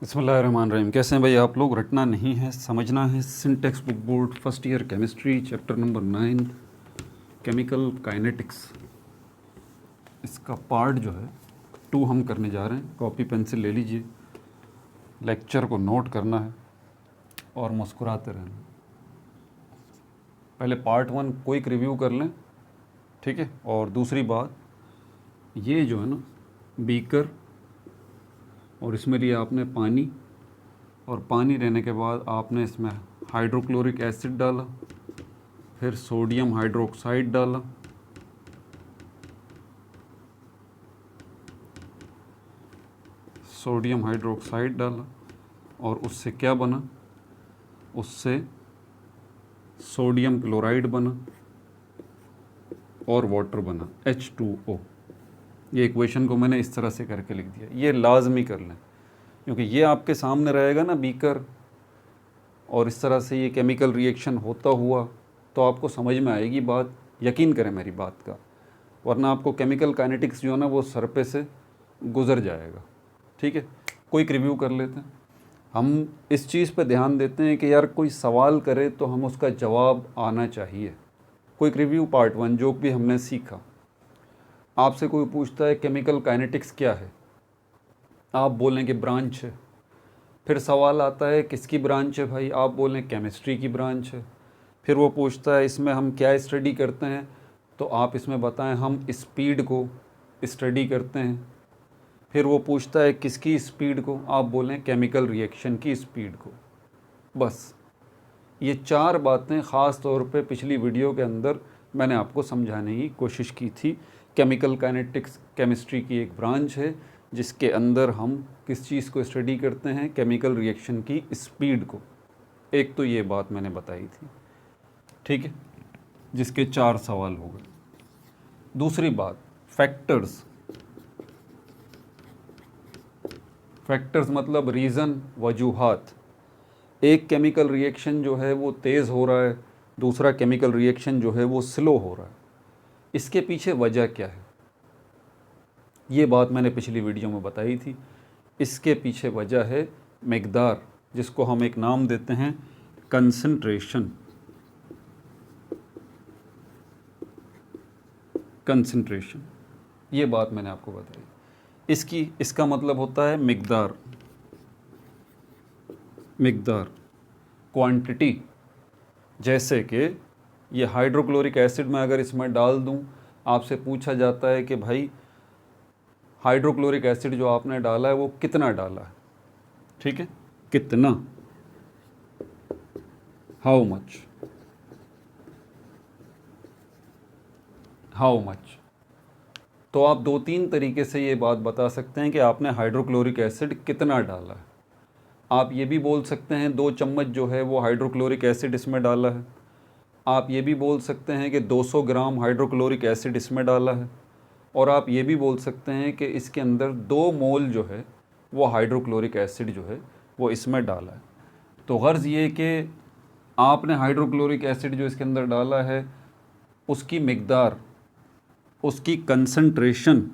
बिस्मिल्लाहिर्रहमानिर्रहीम। कैसे हैं भाई आप लोग? रटना नहीं है, समझना है। Syntax book board first year chemistry chapter number 9 chemical kinetics, इसका पार्ट जो है 2 हम करने जा रहे हैं। कॉपी पेंसिल ले लीजिए, लेक्चर को नोट करना है और मुस्कुराते रहना। पहले पार्ट 1 क्विक रिव्यू कर लें, ठीक है। और दूसरी बात, ये जो है ना बीकर, और इसमें लिया आपने पानी, और पानी रहने के बाद आपने इसमें हाइड्रोक्लोरिक एसिड डाला, फिर सोडियम हाइड्रोक्साइड डाला, सोडियम हाइड्रोक्साइड डाला, और उससे क्या बना? उससे सोडियम क्लोराइड बना और वाटर बना H2O। ये इक्वेशन को मैंने इस तरह से करके लिख दिया। ये लाजमी कर लें, क्योंकि ये आपके सामने रहेगा ना बीकर, और इस तरह से ये केमिकल रिएक्शन होता हुआ तो आपको समझ में आएगी बात। यकीन करें मेरी बात का, वरना आपको केमिकल काइनेटिक्स जो है ना वो सर पे से गुज़र जाएगा, ठीक है। कोई रिव्यू कर लेते हैं। हम इस चीज़ पे ध्यान देते हैं कि यार कोई सवाल करे तो हम उसका जवाब आना चाहिए। कोई रिव्यू पार्ट 1 जो भी हमने सीखा। आपसे कोई पूछता है केमिकल काइनेटिक्स क्या है, आप बोलें कि ब्रांच है। फिर सवाल आता है किसकी ब्रांच है भाई, आप बोलें केमिस्ट्री की ब्रांच है। फिर वो पूछता है इसमें हम क्या स्टडी करते हैं, तो आप इसमें बताएं हम स्पीड को स्टडी करते हैं। फिर वो पूछता है किसकी स्पीड को, आप बोलें केमिकल रिएक्शन की स्पीड को। बस ये 4 बातें ख़ास तौर पे पिछली वीडियो के अंदर मैंने आपको समझाने की कोशिश की थी। केमिकल काइनेटिक्स केमिस्ट्री की एक ब्रांच है जिसके अंदर हम किस चीज़ को स्टडी करते हैं, केमिकल रिएक्शन की स्पीड को। एक तो ये बात मैंने बताई थी, ठीक है, जिसके 4 सवाल हो गए। दूसरी बात, फैक्टर्स। फैक्टर्स मतलब रीज़न, वजूहात। एक केमिकल रिएक्शन जो है वो तेज़ हो रहा है, दूसरा केमिकल रिएक्शन जो है वो स्लो हो रहा है। इसके पीछे वजह क्या है, ये बात मैंने पिछली वीडियो में बताई थी। इसके पीछे वजह है मिकदार, जिसको हम एक नाम देते हैं कंसंट्रेशन। कंसंट्रेशन, ये बात मैंने आपको बताई। इसका मतलब होता है मिकदार। मिकदार, क्वांटिटी। जैसे कि ये हाइड्रोक्लोरिक एसिड में अगर इसमें डाल दूं, आपसे पूछा जाता है कि भाई हाइड्रोक्लोरिक एसिड जो आपने डाला है वो कितना डाला है, ठीक है, कितना, हाउ मच, हाउ मच। तो आप 2-3 तरीके से ये बात बता सकते हैं कि आपने हाइड्रोक्लोरिक एसिड कितना डाला है। आप ये भी बोल सकते हैं 2 चम्मच जो है वो हाइड्रोक्लोरिक एसिड इसमें डाला है। आप ये भी बोल सकते हैं कि 200 ग्राम हाइड्रोक्लोरिक एसिड इसमें डाला है। और आप ये भी बोल सकते हैं कि इसके अंदर 2 मोल जो है वो हाइड्रोक्लोरिक एसिड जो है वो इसमें डाला है। तो गर्ज़ ये कि आपने हाइड्रोक्लोरिक एसिड जो इसके अंदर डाला है उसकी मिकदार, उसकी कंसंट्रेशन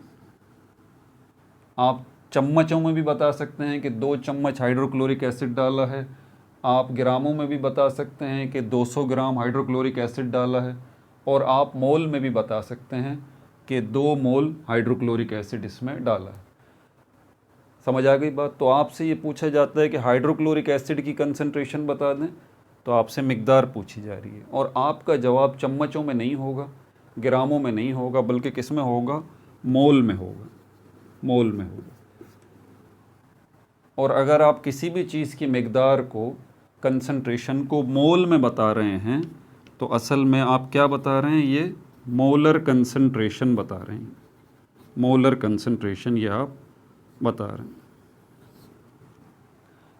आप चम्मचों में भी बता सकते हैं कि 2 चम्मच हाइड्रोक्लोरिक एसिड डाला है। आप ग्रामों में भी बता सकते हैं कि 200 ग्राम हाइड्रोक्लोरिक एसिड डाला है। और आप मोल में भी बता सकते हैं कि 2 मोल हाइड्रोक्लोरिक एसिड इसमें डाला है। समझ आ गई बात? तो आपसे ये पूछा जाता है कि हाइड्रोक्लोरिक एसिड की कंसंट्रेशन बता दें, तो आपसे मिकदार पूछी जा रही है। और आपका जवाब चम्मचों में नहीं होगा, ग्रामों में नहीं होगा, बल्कि किस में होगा? मोल में होगा, मोल में होगा। और अगर आप किसी भी चीज़ की मिकदार को, कंसंट्रेशन को मोल में बता रहे हैं, तो असल में आप क्या बता रहे हैं? ये मोलर कंसंट्रेशन बता रहे हैं। मोलर कंसंट्रेशन ये आप बता रहे हैं।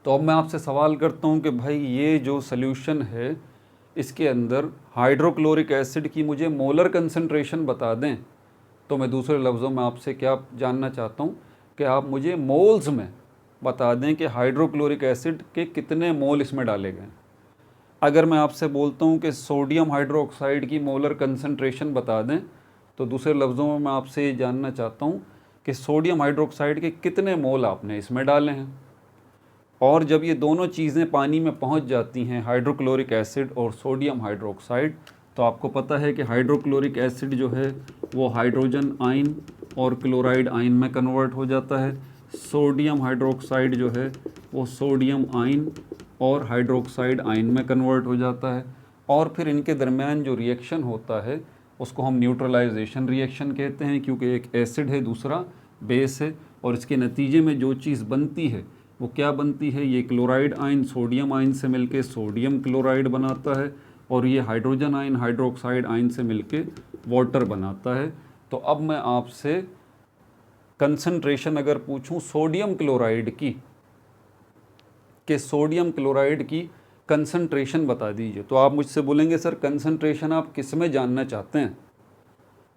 तो अब मैं आपसे सवाल करता हूँ कि भाई ये जो सल्यूशन है इसके अंदर हाइड्रोक्लोरिक एसिड की मुझे मोलर कंसंट्रेशन बता दें, तो मैं दूसरे लफ्ज़ों में आपसे क्या जानना चाहता हूँ कि आप मुझे मोल्स में बता दें कि हाइड्रोक्लोरिक एसिड के कितने मोल इसमें डाले गए। अगर मैं आपसे बोलता हूँ कि सोडियम हाइड्रोक्साइड की मोलर कंसंट्रेशन बता दें, तो दूसरे लफ्ज़ों में मैं आपसे ये जानना चाहता हूँ कि सोडियम हाइड्रोक्साइड के कितने मोल आपने इसमें डाले हैं। और जब ये दोनों चीज़ें पानी में पहुंच जाती हैं, हाइड्रोक्लोरिक एसिड और सोडियम हाइड्रोक्साइड, तो आपको पता है कि हाइड्रोक्लोरिक एसिड जो है वो हाइड्रोजन आयन और क्लोराइड आयन में कन्वर्ट हो जाता है, सोडियम हाइड्रोक्साइड जो है वो सोडियम आयन और हाइड्रोक्साइड आयन में कन्वर्ट हो जाता है, और फिर इनके दरमियान जो रिएक्शन होता है उसको हम न्यूट्रलाइजेशन रिएक्शन कहते हैं, क्योंकि एक एसिड है दूसरा बेस है, और इसके नतीजे में जो चीज़ बनती है वो क्या बनती है, ये क्लोराइड आयन सोडियम आयन से मिलके सोडियम क्लोराइड बनाता है, और ये हाइड्रोजन आयन हाइड्रोक्साइड आयन से मिलके वाटर बनाता है। तो अब मैं आपसे कंसंट्रेशन अगर पूछूं सोडियम क्लोराइड की, कि सोडियम क्लोराइड की कंसंट्रेशन बता दीजिए, तो आप मुझसे बोलेंगे सर कंसंट्रेशन आप किस में जानना चाहते हैं?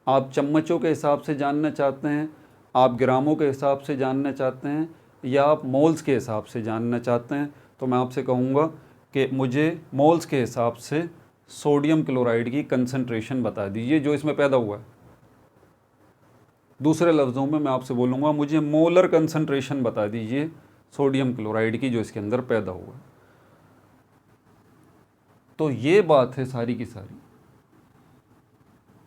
आप चम्मचों के हिसाब से जानना चाहते हैं, आप ग्रामों के हिसाब से जानना चाहते हैं, या आप मोल्स के हिसाब से जानना चाहते हैं? तो मैं आपसे कहूँगा कि मुझे मोल्स के हिसाब से सोडियम क्लोराइड की कंसंट्रेशन बता दीजिए जो इसमें पैदा हुआ है। दूसरे लफ्ज़ों में मैं आपसे बोलूँगा मुझे मोलर कंसंट्रेशन बता दीजिए सोडियम क्लोराइड की जो इसके अंदर पैदा हुआ है। तो ये बात है सारी की सारी।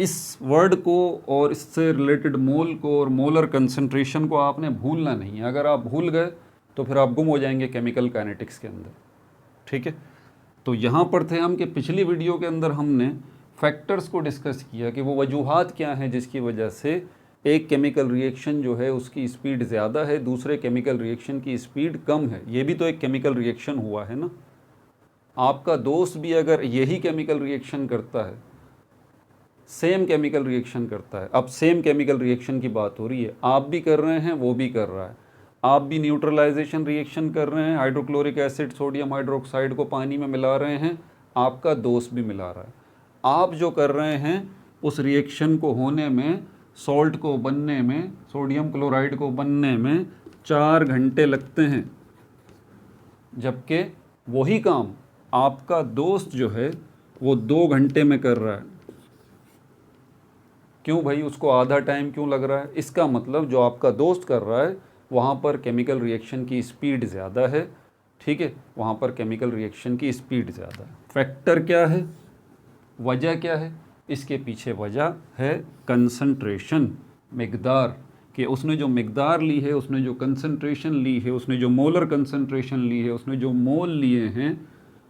इस वर्ड को और इससे रिलेटेड मोल को और मोलर कंसंट्रेशन को आपने भूलना नहीं है। अगर आप भूल गए तो फिर आप गुम हो जाएंगे केमिकल काइनेटिक्स के अंदर, ठीक है। तो यहाँ पर थे हम कि पिछली वीडियो के अंदर हमने फैक्टर्स को डिस्कस किया कि वो वजूहात क्या हैं जिसकी वजह से एक केमिकल रिएक्शन जो है उसकी स्पीड ज़्यादा है, दूसरे केमिकल रिएक्शन की स्पीड कम है। ये भी तो एक केमिकल रिएक्शन हुआ है ना। आपका दोस्त भी अगर यही केमिकल रिएक्शन करता है, सेम केमिकल रिएक्शन करता है, अब सेम केमिकल रिएक्शन की बात हो रही है, आप भी कर रहे हैं वो भी कर रहा है, आप भी न्यूट्रलाइजेशन रिएक्शन कर रहे हैं, हाइड्रोक्लोरिक एसिड सोडियम हाइड्रोक्साइड को पानी में मिला रहे हैं, आपका दोस्त भी मिला रहा है। आप जो कर रहे हैं उस रिएक्शन को होने में, सॉल्ट को बनने में, सोडियम क्लोराइड को बनने में 4 घंटे लगते हैं, जबकि वही काम आपका दोस्त जो है वो 2 घंटे में कर रहा है। क्यों भाई, उसको आधा टाइम क्यों लग रहा है? इसका मतलब जो आपका दोस्त कर रहा है वहाँ पर केमिकल रिएक्शन की स्पीड ज़्यादा है, ठीक है, वहाँ पर केमिकल रिएक्शन की स्पीड ज़्यादा है। फैक्टर क्या है, वजह क्या है? इसके पीछे वजह है कंसंट्रेशन, मिकदार, कि उसने जो मिकदार ली है, उसने जो कंसंट्रेशन ली है, उसने जो मोलर कंसंट्रेशन ली है, उसने जो मोल लिए हैं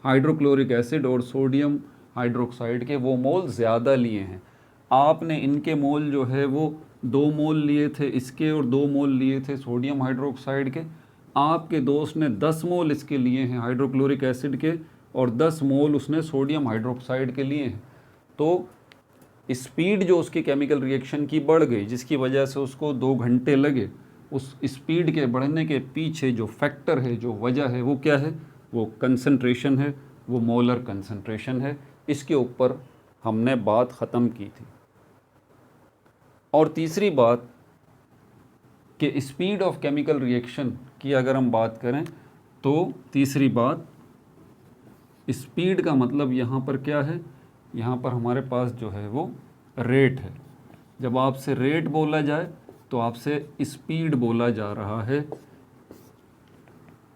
हाइड्रोक्लोरिक एसिड और सोडियम हाइड्रोक्साइड के, वो मोल ज़्यादा लिए हैं। आपने इनके मोल जो है वो 2 मोल लिए थे इसके और 2 मोल लिए थे सोडियम हाइड्रोक्साइड के। आपके दोस्त ने 10 मोल इसके लिए हैं हाइड्रोक्लोरिक एसिड के, और 10 मोल उसने सोडियम हाइड्रोक्साइड के लिए हैं। तो स्पीड जो उसकी केमिकल रिएक्शन की बढ़ गई, जिसकी वजह से उसको 2 घंटे लगे। उस स्पीड के बढ़ने के पीछे जो फैक्टर है, जो वजह है, वो क्या है? वो कंसंट्रेशन है, वो मोलर कंसंट्रेशन है। इसके ऊपर हमने बात ख़त्म की थी। और तीसरी बात कि स्पीड ऑफ केमिकल रिएक्शन की अगर हम बात करें तो तीसरी बात, स्पीड का मतलब यहाँ पर क्या है? यहाँ पर हमारे पास जो है वो रेट है। जब आपसे रेट बोला जाए तो आपसे स्पीड बोला जा रहा है।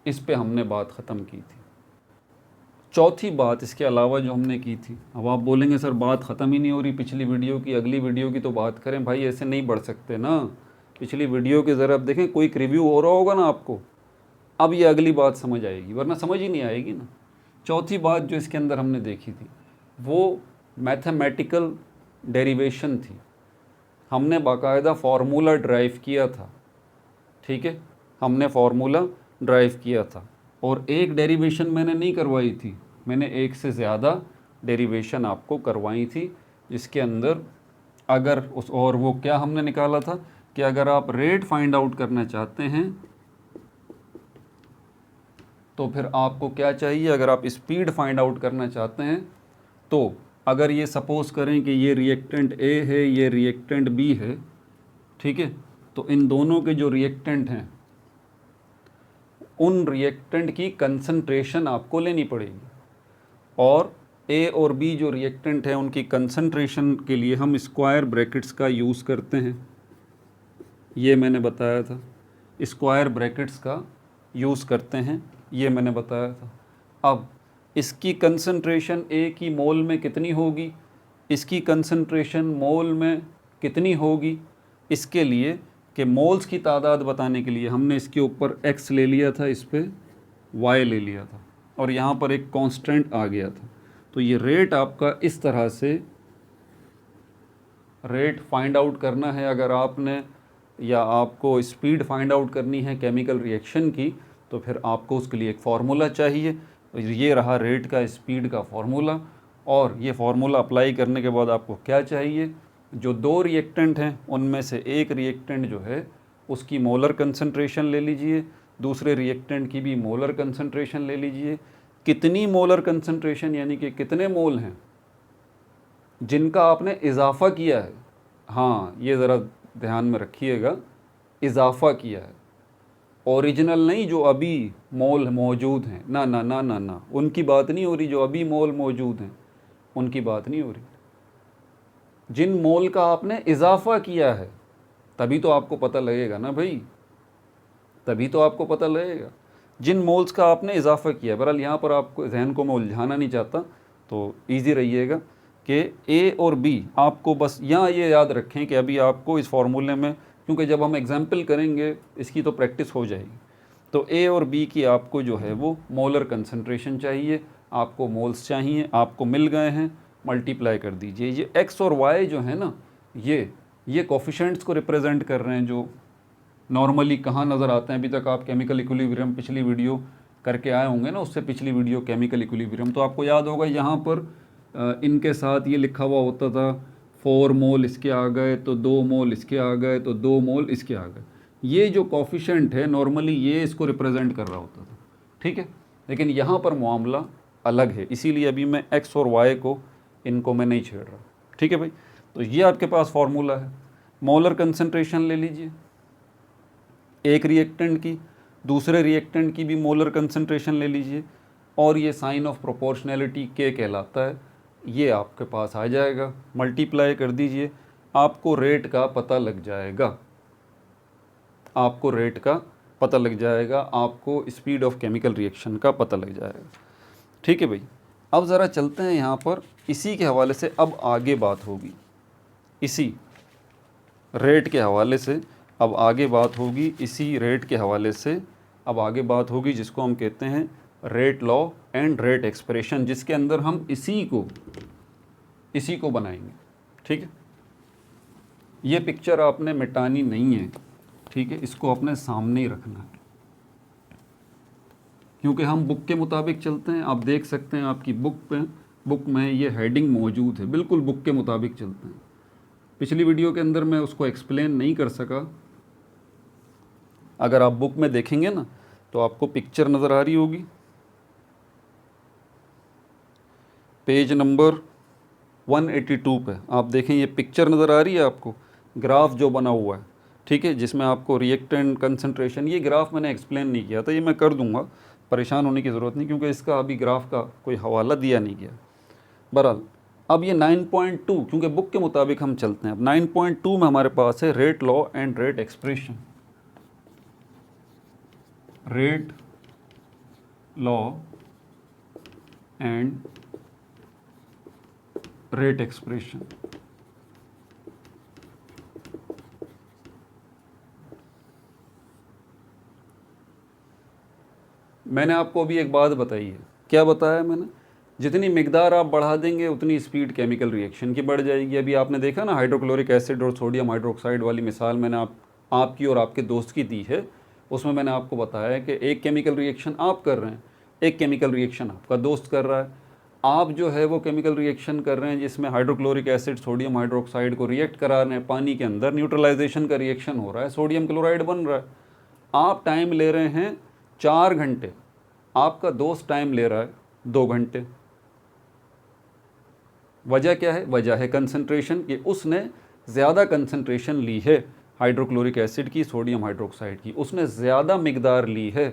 इस पे हमने बात ख़त्म की थी। चौथी बात इसके अलावा जो हमने की थी, अब आप बोलेंगे सर बात ख़त्म ही नहीं हो रही, पिछली वीडियो की अगली वीडियो की तो बात करें। भाई ऐसे नहीं बढ़ सकते ना, पिछली वीडियो के ज़रा आप देखें, कोई रिव्यू हो रहा होगा ना आपको, अब ये अगली बात समझ आएगी, वरना समझ ही नहीं आएगी ना। चौथी बात जो इसके अंदर हमने देखी थी वो मैथमेटिकल डेरिवेशन थी। हमने बाकायदा फार्मूला ड्राइव किया था, ठीक है, हमने फार्मूला ड्राइव किया था। और एक डेरिवेशन मैंने नहीं करवाई थी, मैंने एक से ज़्यादा डेरिवेशन आपको करवाई थी, जिसके अंदर अगर उस, और वो क्या हमने निकाला था कि अगर आप रेट फाइंड आउट करना चाहते हैं तो फिर आपको क्या चाहिए? अगर आप स्पीड फाइंड आउट करना चाहते हैं तो अगर ये सपोज़ करें कि ये रिएक्टेंट ए है, ये रिएक्टेंट बी है, ठीक है, तो इन दोनों के जो रिएक्टेंट हैं उन रिएक्टेंट की कंसंट्रेशन आपको लेनी पड़ेगी, और ए और बी जो रिएक्टेंट हैं उनकी कंसंट्रेशन के लिए हम स्क्वायर ब्रैकेट्स का यूज़ करते हैं। ये मैंने बताया था, स्क्वायर ब्रैकेट्स का यूज़ करते हैं ये मैंने बताया था। अब इसकी कंसंट्रेशन एक ही मोल में कितनी होगी, इसकी कंसंट्रेशन मोल में कितनी होगी, इसके लिए कि मोल्स की तादाद बताने के लिए हमने इसके ऊपर x ले लिया था, इस पर y ले लिया था और यहाँ पर एक कांस्टेंट आ गया था। तो ये रेट आपका इस तरह से रेट फाइंड आउट करना है अगर आपने, या आपको स्पीड फाइंड आउट करनी है केमिकल रिएक्शन की, तो फिर आपको उसके लिए एक फार्मूला चाहिए। ये रहा रेट का स्पीड का फार्मूला। और ये फार्मूला अप्लाई करने के बाद आपको क्या चाहिए, जो दो रिएक्टेंट हैं उनमें से एक रिएक्टेंट जो है उसकी मोलर कंसंट्रेशन ले लीजिए, दूसरे रिएक्टेंट की भी मोलर कंसंट्रेशन ले लीजिए। कितनी मोलर कंसंट्रेशन यानी कि कितने मोल हैं जिनका आपने इजाफ़ा किया है, हाँ ये ज़रा ध्यान में रखिएगा, इजाफ़ा किया है, ओरिजिनल नहीं जो अभी मोल मौजूद हैं, ना ना ना ना ना, उनकी बात नहीं हो रही। जो अभी मोल मौजूद हैं उनकी बात नहीं हो रही, जिन मोल का आपने इजाफ़ा किया है, तभी तो आपको पता लगेगा ना भाई, तभी तो आपको पता लगेगा जिन मोल्स का आपने इजाफ़ा किया है। बहरहाल यहाँ पर आपको जहन को मैं उलझाना नहीं चाहता, तो ईजी रहिएगा कि ए और बी आपको बस यहाँ ये याद रखें कि अभी आपको इस फार्मूले में, क्योंकि जब हम एग्जाम्पल करेंगे इसकी तो प्रैक्टिस हो जाएगी, तो ए और बी की आपको जो है वो मोलर कंसंट्रेशन चाहिए, आपको मोल्स चाहिए, आपको मिल गए हैं, मल्टीप्लाई कर दीजिए। ये एक्स और वाई जो है ना, ये कोफिशेंट्स को रिप्रेजेंट कर रहे हैं, जो नॉर्मली कहाँ नज़र आते हैं। अभी तक आप केमिकल इक्विलिब्रियम पिछली वीडियो करके आए होंगे ना, उससे पिछली वीडियो केमिकल इक्विलिब्रियम, तो आपको याद होगा यहाँ पर इनके साथ ये लिखा हुआ होता था 4 मोल इसके आ गए तो 2 मोल इसके आ गए तो 2 मोल इसके आ गए। ये जो कोफिशेंट है नॉर्मली ये इसको रिप्रेजेंट कर रहा होता था, ठीक है। लेकिन यहाँ पर मामला अलग है, इसीलिए अभी मैं एक्स और वाई को, इनको मैं नहीं छेड़ रहा, ठीक है भाई। तो ये आपके पास फार्मूला है। मोलर कंसंट्रेशन ले लीजिए एक रिएक्टेंट की, दूसरे रिएक्टेंट की भी मोलर कंसंट्रेशन ले लीजिए, और ये साइन ऑफ प्रोपोर्शनैलिटी के कहलाता है, ये आपके पास आ जाएगा। मल्टीप्लाई कर दीजिए, आपको रेट का पता लग जाएगा, आपको रेट का पता लग जाएगा, आपको स्पीड ऑफ केमिकल रिएक्शन का पता लग जाएगा, ठीक है भाई। अब ज़रा चलते हैं यहाँ पर, इसी के हवाले से अब आगे बात होगी, इसी रेट के हवाले से अब आगे बात होगी, इसी रेट के हवाले से अब आगे बात होगी, जिसको हम कहते हैं rate law and rate expression, जिसके अंदर हम इसी को बनाएंगे, ठीक है। ये पिक्चर आपने मिटानी नहीं है, ठीक है, इसको अपने सामने ही रखना है, क्योंकि हम बुक के मुताबिक चलते हैं। आप देख सकते हैं आपकी बुक में ये हेडिंग मौजूद है, बिल्कुल बुक के मुताबिक चलते हैं। पिछली वीडियो के अंदर मैं उसको एक्सप्लेन नहीं कर सका, अगर आप बुक में देखेंगे ना तो आपको पिक्चर नज़र आ रही होगी, पेज नंबर 182 पे आप देखें, ये पिक्चर नज़र आ रही है आपको, ग्राफ जो बना हुआ है, ठीक है, जिसमें आपको रिएक्टेंट कंसंट्रेशन, ये ग्राफ मैंने एक्सप्लेन नहीं किया था, ये मैं कर दूंगा, परेशान होने की ज़रूरत नहीं, क्योंकि इसका अभी ग्राफ का कोई हवाला दिया नहीं गया। बहरहाल अब ये 9.2, क्योंकि बुक के मुताबिक हम चलते हैं, अब 9.2 में हमारे पास है rate law and rate expression, rate law and rate expression. मैंने आपको अभी एक बात बताई है, क्या बताया मैंने, जितनी मिकदार आप बढ़ा देंगे उतनी स्पीड केमिकल रिएक्शन की बढ़ जाएगी। अभी आपने देखा ना हाइड्रोक्लोरिक एसिड और सोडियम हाइड्रोक्साइड वाली मिसाल मैंने आपकी और आपके दोस्त की दी है, उसमें मैंने आपको बताया है कि एक केमिकल रिएक्शन आप कर रहे हैं, एक केमिकल रिएक्शन आपका दोस्त कर रहा है। आप जो है वो केमिकल रिएक्शन कर रहे हैं जिसमें हाइड्रोक्लोरिक एसिड सोडियम हाइड्रोक्साइड को रिएक्ट करा रहे हैं, पानी के अंदर न्यूट्रलाइजेशन का रिएक्शन हो रहा है, सोडियम क्लोराइड बन रहा है। आप टाइम ले रहे हैं 4 घंटे, आपका दोस्त टाइम ले रहा है 2 घंटे। वजह क्या है? वजह है कंसंट्रेशन, कि उसने ज़्यादा कंसंट्रेशन ली है हाइड्रोक्लोरिक एसिड की, सोडियम हाइड्रोक्साइड की, उसने ज़्यादा मिकदार ली है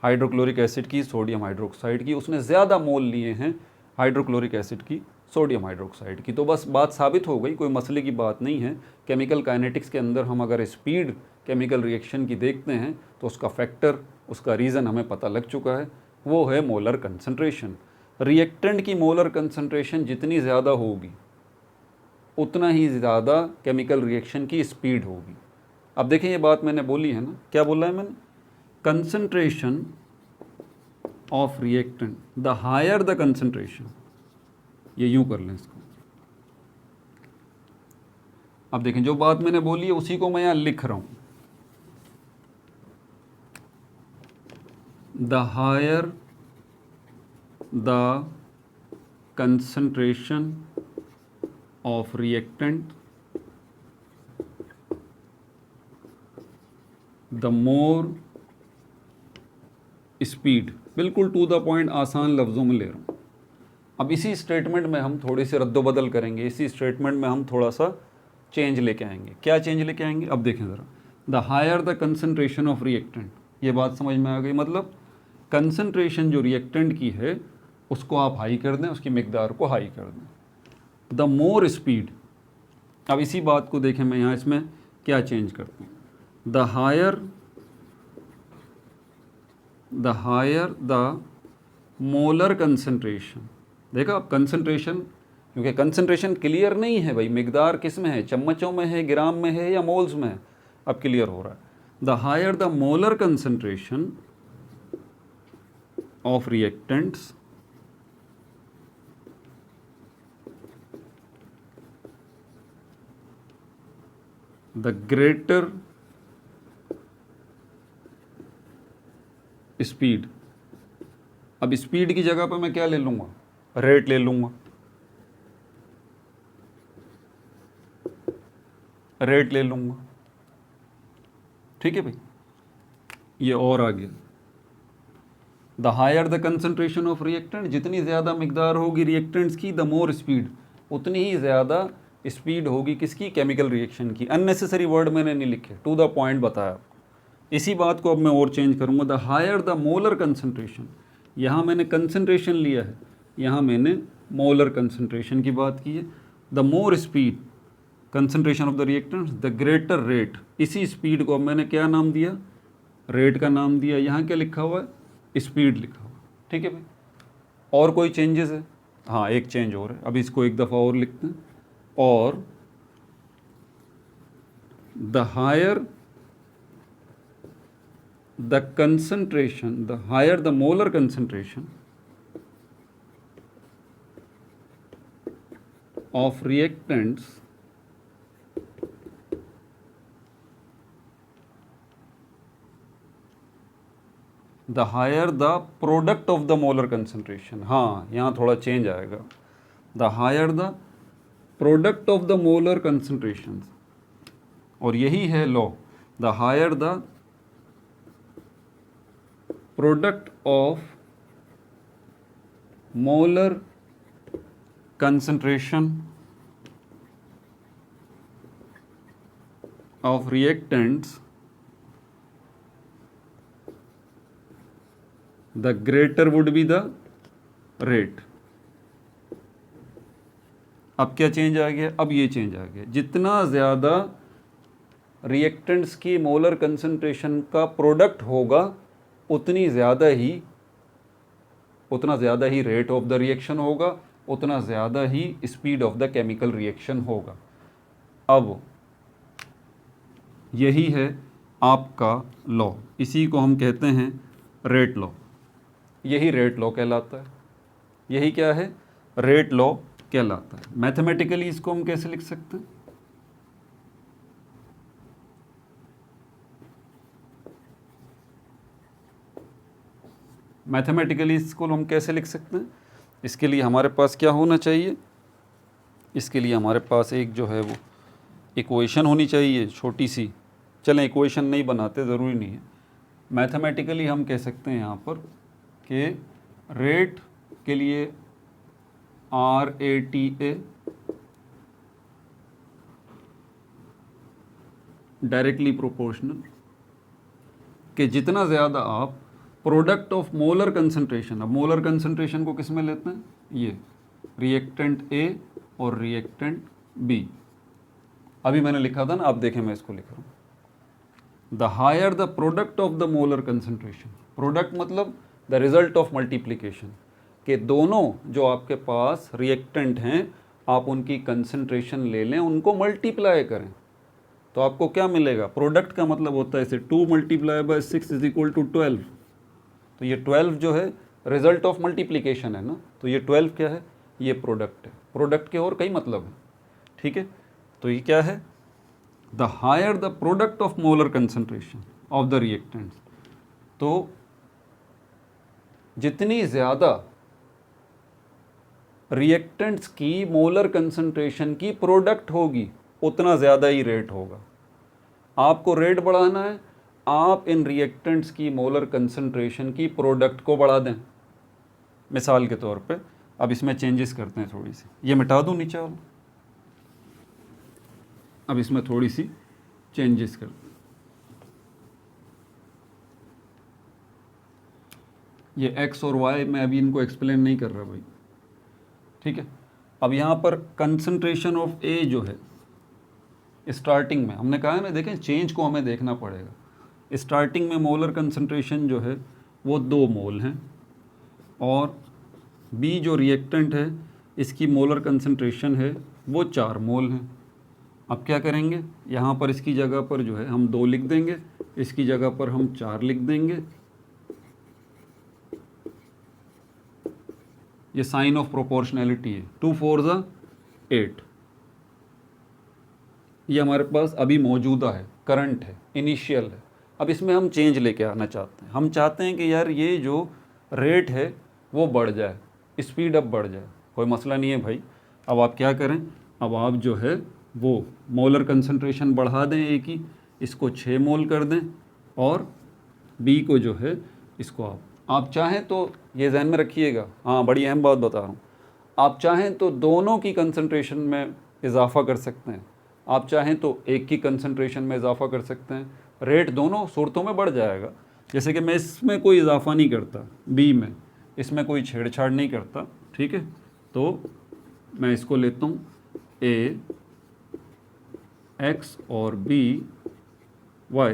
हाइड्रोक्लोरिक एसिड की, सोडियम हाइड्रोक्साइड की, उसने ज़्यादा मोल लिए हैं हाइड्रोक्लोरिक एसिड की, सोडियम हाइड्रोक्साइड की। तो बस बात साबित हो गई, कोई मसले की बात नहीं है। केमिकल काइनेटिक्स के अंदर हम अगर स्पीड केमिकल रिएक्शन की देखते हैं तो उसका फैक्टर उसका रीज़न हमें पता लग चुका है, वो है मोलर कंसंट्रेशन। रिएक्टेंट की मोलर कंसंट्रेशन जितनी ज़्यादा होगी उतना ही ज़्यादा केमिकल रिएक्शन की स्पीड होगी। अब देखें ये बात मैंने बोली है ना, क्या बोला है मैंने, concentration of reactant the higher the concentration, ये यूं कर लें इसको। अब देखें जो बात मैंने बोली है उसी को मैं यहां लिख रहा हूं, the higher the concentration of reactant the more speed, बिल्कुल टू द पॉइंट आसान लफ्ज़ों में ले रहा हूँ। अब इसी स्टेटमेंट में हम थोड़ी सी रद्दोबदल करेंगे, इसी स्टेटमेंट में हम थोड़ा सा चेंज लेके आएंगे। क्या चेंज लेके आएंगे, अब देखें ज़रा, the higher the concentration of reactant, ये बात समझ में आ गई, मतलब कंसंट्रेशन जो रिएक्टेंट की है उसको आप हाई कर दें, उसकी मिकदार को हाई कर दें। द मोर स्पीड, अब इसी बात को देखें, मैं यहाँ इसमें क्या चेंज करता हूँ, the higher the molar concentration. देखा अब कंसंट्रेशन, क्योंकि कंसंट्रेशन क्लियर नहीं है भाई, मिकदार किस में है, चम्मचों में है, ग्राम में है या मोल्स में है, अब क्लियर हो रहा है। The higher the molar concentration of reactants the greater speed. अब स्पीड की जगह पर मैं क्या ले लूँगा, रेट ले लूँगा, रेट ले लूँगा, ठीक है भाई, ये और आ गया। The higher the concentration of reactant, जितनी ज़्यादा मिकदार होगी रिएक्टेंट्स की, द मोर स्पीड, उतनी ही ज़्यादा स्पीड होगी किसकी, केमिकल रिएक्शन की। अननेसेसरी वर्ड मैंने नहीं लिखे, टू द पॉइंट बताया। इसी बात को अब मैं और चेंज करूँगा, the higher the molar concentration, यहाँ मैंने कंसंट्रेशन लिया है, यहाँ मैंने मोलर कंसंट्रेशन की बात की है। The more speed concentration of the reactants the greater rate, इसी स्पीड को अब मैंने क्या नाम दिया, रेट का नाम दिया। यहाँ क्या लिखा हुआ है, स्पीड लिखा हुआ है, ठीक है भाई। और कोई चेंजेस है, हाँ एक चेंज और है, अब इसको एक दफ़ा और लिखते हैं, और the higher the concentration, the higher the molar concentration of reactants the higher the product of the molar concentration। हाँ यहाँ थोड़ा चेंज आएगा, the higher the product of the molar concentrations, और यही है law, the higher the product of molar concentration of reactants the greater would be the rate। अब क्या change आ गया, अब ये चेंज आ गया, जितना ज़्यादा रिएक्टेंट्स की मोलर कंसंट्रेशन का प्रोडक्ट होगा उतना ज़्यादा ही रेट ऑफ द रिएक्शन होगा, उतना ज़्यादा ही speed of the chemical reaction होगा। अब यही है आपका लॉ, इसी को हम कहते हैं रेट लॉ, यही रेट लॉ कहलाता है, यही क्या है, रेट लॉ कहलाता है। मैथमेटिकली इसको हम कैसे लिख सकते हैं, मैथमेटिकली इसको हम कैसे लिख सकते हैं, इसके लिए हमारे पास क्या होना चाहिए, इसके लिए हमारे पास एक जो है वो इक्वेशन होनी चाहिए छोटी सी। चलें इक्वेशन नहीं बनाते, ज़रूरी नहीं है, मैथमेटिकली हम कह सकते हैं यहाँ पर कि रेट के लिए RATA डायरेक्टली प्रोपोर्शनल, कि जितना ज़्यादा आप प्रोडक्ट ऑफ मोलर कंसंट्रेशन, अब मोलर कंसंट्रेशन को किस में लेते हैं, ये रिएक्टेंट A और रिएक्टेंट B, अभी मैंने लिखा था ना, अब देखें मैं इसको लिख रहा हूँ, the higher the product of the molar concentration, product मतलब द रिजल्ट ऑफ मल्टीप्लिकेशन, कि दोनों जो आपके पास रिएक्टेंट हैं आप उनकी कंसंट्रेशन ले लें, उनको मल्टीप्लाई करें, तो आपको क्या मिलेगा? प्रोडक्ट का मतलब होता है इसे 2 multiply by 6 is equal to 12। तो ये 12 जो है रिजल्ट ऑफ मल्टीप्लिकेशन है ना, तो ये 12 क्या है? ये प्रोडक्ट है। प्रोडक्ट के और कई मतलब हैं, ठीक है। तो ये क्या है? The higher the product of molar concentration of the reactants, तो जितनी ज़्यादा रिएक्टेंट्स की मोलर कंसंट्रेशन की प्रोडक्ट होगी उतना ज़्यादा ही रेट होगा। आपको रेट बढ़ाना है, आप इन रिएक्टेंट्स की मोलर कंसंट्रेशन की प्रोडक्ट को बढ़ा दें। मिसाल के तौर पे अब इसमें चेंजेस करते हैं थोड़ी सी, ये मिटा दूँ नीचे वाला, अब इसमें थोड़ी सी चेंजेस करते हैं। ये एक्स और वाई मैं अभी इनको एक्सप्लेन नहीं कर रहा भाई, ठीक है। अब यहाँ पर कंसंट्रेशन ऑफ ए जो है स्टार्टिंग में हमने कहा है ना, देखें चेंज को हमें देखना पड़ेगा। स्टार्टिंग में मोलर कंसंट्रेशन जो है वो 2 मोल हैं, और बी जो रिएक्टेंट है इसकी मोलर कंसंट्रेशन है वो 4 मोल हैं। अब क्या करेंगे, यहाँ पर इसकी जगह पर जो है हम 2 लिख देंगे, इसकी जगह पर हम 4 लिख देंगे। ये साइन ऑफ प्रोपोर्शनैलिटी है, 2 4 ज़ा 8। ये हमारे पास अभी मौजूदा है, करंट है, इनिशियल है। अब इसमें हम चेंज लेके आना चाहते हैं। हम चाहते हैं कि यार ये जो रेट है वो बढ़ जाए, स्पीड अप बढ़ जाए। कोई मसला नहीं है भाई। अब आप क्या करें, अब आप जो है वो मोलर कंसंट्रेशन बढ़ा दें ए की, इसको 6 मोल कर दें, और बी को जो है इसको आप चाहें तो ये ध्यान में रखिएगा, हाँ बड़ी अहम बात बता रहा हूँ, आप चाहें तो दोनों की कंसंट्रेशन में इजाफा कर सकते हैं, आप चाहें तो एक की कंसंट्रेशन में इजाफा कर सकते हैं। रेट दोनों सूरतों में बढ़ जाएगा। जैसे कि मैं इसमें कोई इजाफा नहीं करता, बी में इसमें कोई छेड़छाड़ नहीं करता, ठीक है। तो मैं इसको लेता हूँ ए एक्स और बी वाई।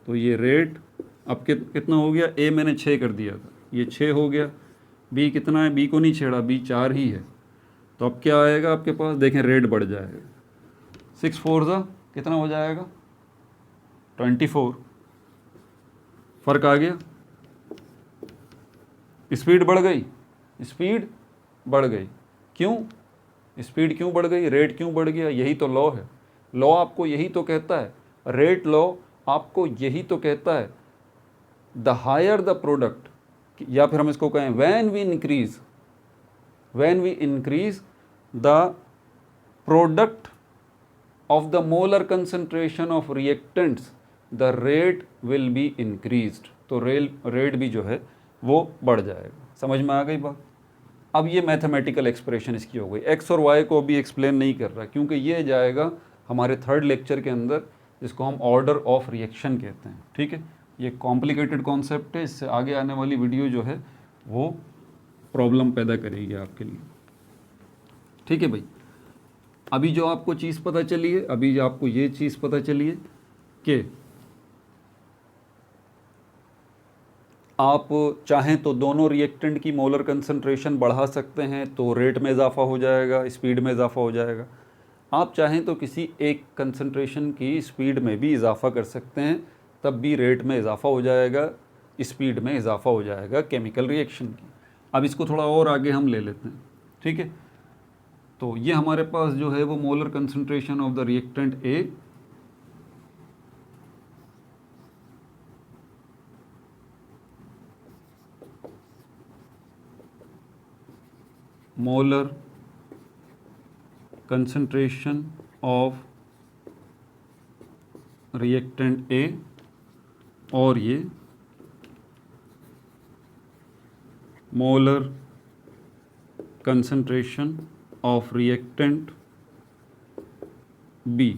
तो ये रेट अब कितना हो गया, ए मैंने 6 कर दिया था, ये 6 हो गया। बी कितना है, बी को नहीं छेड़ा, बी 4 ही है। तो अब क्या आएगा आपके पास, देखें रेट बढ़ जाएगा, 6 4 ज़ा कितना हो जाएगा 24। फ़र्क आ गया, स्पीड बढ़ गई, स्पीड बढ़ गई। क्यों स्पीड क्यों बढ़ गई, रेट क्यों बढ़ गया? यही तो लॉ है। लॉ आपको यही तो कहता है, रेट लॉ आपको यही तो कहता है, द हायर द प्रोडक्ट, या फिर हम इसको कहें when we increase the product of the molar concentration of reactants the rate will be increased। तो रेट भी जो है वो बढ़ जाएगा। समझ में आ गई बात? अब ये मैथमेटिकल एक्सप्रेशन इसकी हो गई। एक्स और वाई को भी एक्सप्लेन नहीं कर रहा क्योंकि ये जाएगा हमारे 3rd लेक्चर के अंदर, जिसको हम ऑर्डर ऑफ रिएक्शन कहते हैं, ठीक है। ये कॉम्प्लिकेटेड कॉन्सेप्ट है, इससे आगे आने वाली वीडियो जो है वो प्रॉब्लम पैदा करेगी आपके लिए, ठीक है भाई। अभी जो आपको चीज़ पता चली है, अभी जो आपको ये चीज़ पता चली है कि आप चाहें तो दोनों रिएक्टेंट की मोलर कंसंट्रेशन बढ़ा सकते हैं, तो रेट में इजाफा हो जाएगा, स्पीड में इजाफा हो जाएगा। आप चाहें तो किसी एक कंसंट्रेशन की स्पीड में भी इजाफा कर सकते हैं, तब भी रेट में इजाफा हो जाएगा, स्पीड में इजाफा हो जाएगा केमिकल रिएक्शन की। अब इसको थोड़ा और आगे हम ले लेते हैं, ठीक है। तो ये हमारे पास जो है वो molar concentration of the reactant A, molar concentration of reactant A, और ये molar concentration of reactant B,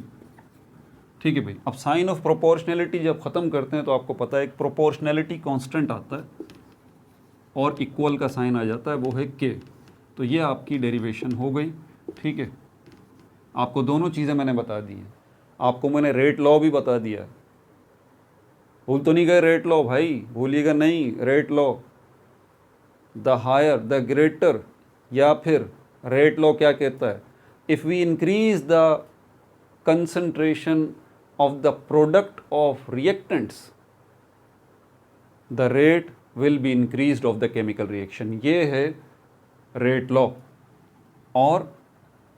ठीक है भाई। अब साइन ऑफ प्रोपोर्शनैलिटी जब ख़त्म करते हैं तो आपको पता है एक प्रोपोर्शनैलिटी कांस्टेंट आता है और इक्वल का साइन आ जाता है, वो है के। तो ये आपकी डेरिवेशन हो गई, ठीक है। आपको दोनों चीज़ें मैंने बता दी हैं। आपको मैंने रेट लॉ भी बता दिया, भूल तो नहीं गए रेट लॉ भाई, भूलिएगा नहीं rate law, the higher the greater, या फिर रेट लॉ क्या कहता है, if we increase the concentration of the product of reactants the rate will be increased of the chemical reaction. ये है रेट लॉ। और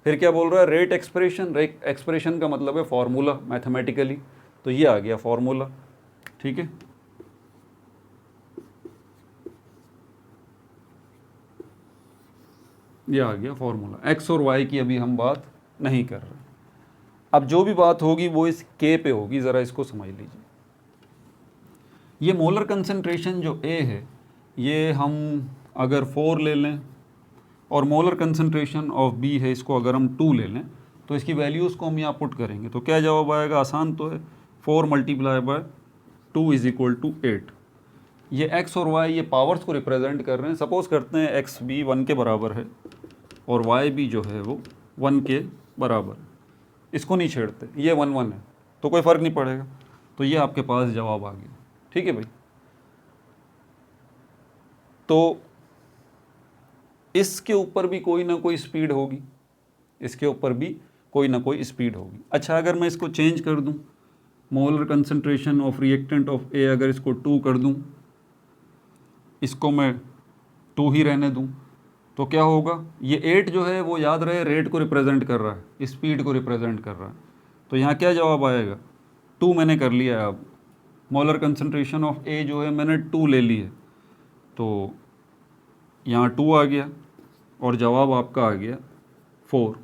फिर क्या बोल रहा है, रेट एक्सप्रेशन, रेट एक्सप्रेशन का मतलब है फॉर्मूला मैथमेटिकली, तो ये आ गया फॉर्मूला, ठीक है। ये आ गया फॉर्मूला। एक्स और वाई की अभी हम बात नहीं कर रहे, अब जो भी बात होगी वो इस के पे होगी, ज़रा इसको समझ लीजिए। ये मोलर कंसंट्रेशन जो ए है, ये हम अगर 4 ले लें और मोलर कंसंट्रेशन ऑफ बी है, इसको अगर हम 2 ले लें, तो इसकी वैल्यूज़ को हम यहाँ पुट करेंगे तो क्या जवाब आएगा, आसान तो है, 4 multiply by 2 is equal to 8। ये एक्स और वाई ये पावर्स को रिप्रेजेंट कर रहे हैं। सपोज करते हैं एक्स भी 1 के बराबर है और वाई भी जो है वो 1 के बराबर है, इसको नहीं छेड़ते, ये 1 1 है तो कोई फ़र्क नहीं पड़ेगा, तो ये आपके पास जवाब आ गया, ठीक है भाई। तो इसके ऊपर भी कोई ना कोई स्पीड होगी, इसके ऊपर भी कोई ना कोई स्पीड होगी। अच्छा, अगर मैं इसको चेंज कर दूं, molar concentration of reactant of A अगर इसको 2 कर दूं, इसको मैं 2 ही रहने दूं, तो क्या होगा, ये 8 जो है वो याद रहे रेट को रिप्रेजेंट कर रहा है, स्पीड को रिप्रेजेंट कर रहा है, तो यहाँ क्या जवाब आएगा, 2 मैंने कर लिया है। अब मोलर कंसंट्रेशन ऑफ ए जो है मैंने 2 ले ली है, तो यहाँ 2 आ गया और जवाब आपका आ गया 4,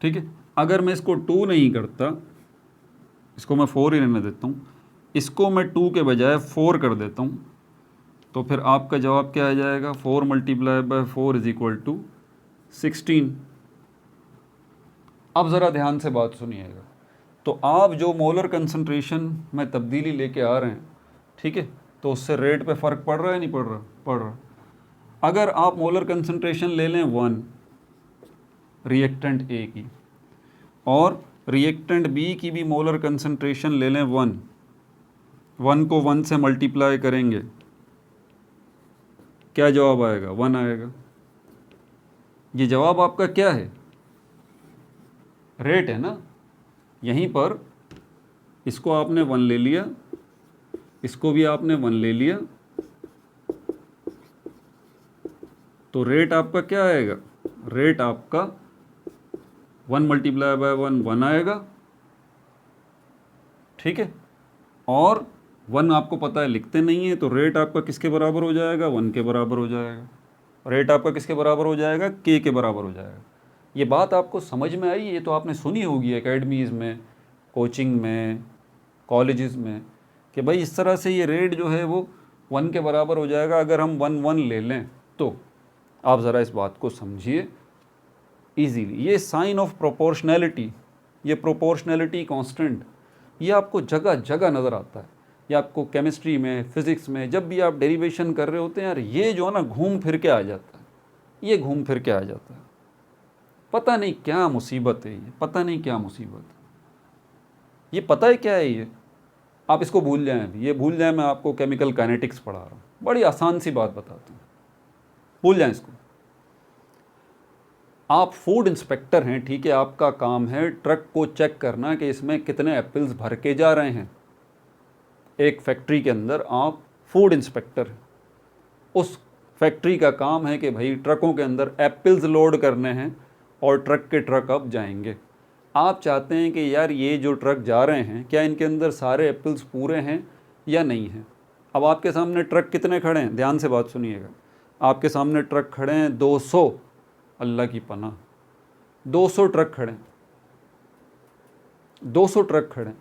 ठीक है। अगर मैं इसको 2 नहीं करता, इसको मैं 4 ही रहने देता हूँ, इसको मैं 2 के बजाय 4 कर देता हूँ, तो फिर आपका जवाब क्या आ जाएगा, 4 multiply by 4 is equal to 16। अब ज़रा ध्यान से बात सुनिएगा, तो आप जो मोलर कंसंट्रेशन में तब्दीली लेके आ रहे हैं, ठीक है, तो उससे रेट पे फ़र्क पड़ रहा है नहीं पड़ रहा, पड़ रहा। अगर आप मोलर कंसंट्रेशन ले लें 1 रिएक्टेंट ए की और रिएक्टेंट बी की भी मोलर कंसंट्रेशन ले लें 1, 1 को 1 से मल्टीप्लाई करेंगे, क्या जवाब आएगा, 1 आएगा। ये जवाब आपका क्या है, रेट है ना। यहीं पर इसको आपने 1 ले लिया, इसको भी आपने 1 ले लिया, तो रेट आपका क्या आएगा, रेट आपका 1 मल्टीप्लाई बाय 1 1 आएगा, ठीक है। और 1 आपको पता है लिखते नहीं है, तो रेट आपका किसके बराबर हो जाएगा, 1 के बराबर हो जाएगा। रेट आपका किसके बराबर हो जाएगा, के बराबर हो जाएगा। ये बात आपको समझ में आई, ये तो आपने सुनी होगी एकेडमीज़ में, कोचिंग में, कॉलेजेस में, कि भाई इस तरह से ये रेट जो है वो 1 के बराबर हो जाएगा अगर हम 1 1 ले लें। तो आप ज़रा इस बात को समझिए ईजीली। ये साइन ऑफ प्रोपोर्शनैलिटी, ये प्रोपोर्शनैलिटी कांस्टेंट, ये आपको जगह जगह नज़र आता है। ये आपको केमिस्ट्री में, फिज़िक्स में जब भी आप डेरिवेशन कर रहे होते हैं यार, ये जो है ना घूम फिर के आ जाता है, ये घूम फिर के आ जाता है। पता नहीं क्या मुसीबत है ये, पता नहीं क्या मुसीबत है ये, पता है क्या है ये, आप इसको भूल जाएं अभी, ये भूल जाएं, मैं आपको केमिकल काइनेटिक्स पढ़ा रहा हूँ, बड़ी आसान सी बात बताता हूँ, भूल जाएं इसको। आप फूड इंस्पेक्टर हैं, ठीक है, आपका काम है ट्रक को चेक करना कि इसमें कितने एप्पल्स भर के जा रहे हैं। एक फैक्ट्री के अंदर आप फूड इंस्पेक्टर हैं, उस फैक्ट्री का काम है कि भाई ट्रकों के अंदर एप्पल्स लोड करने हैं और ट्रक के ट्रक अब जाएंगे। आप चाहते हैं कि यार ये जो ट्रक जा रहे हैं क्या इनके अंदर सारे एप्पल्स पूरे हैं या नहीं हैं। अब आपके सामने ट्रक कितने खड़े हैं, ध्यान से बात सुनिएगा, आपके सामने ट्रक खड़े हैं 200, अल्लाह की पनाह 200 ट्रक खड़े हैं, 200 ट्रक खड़े हैं।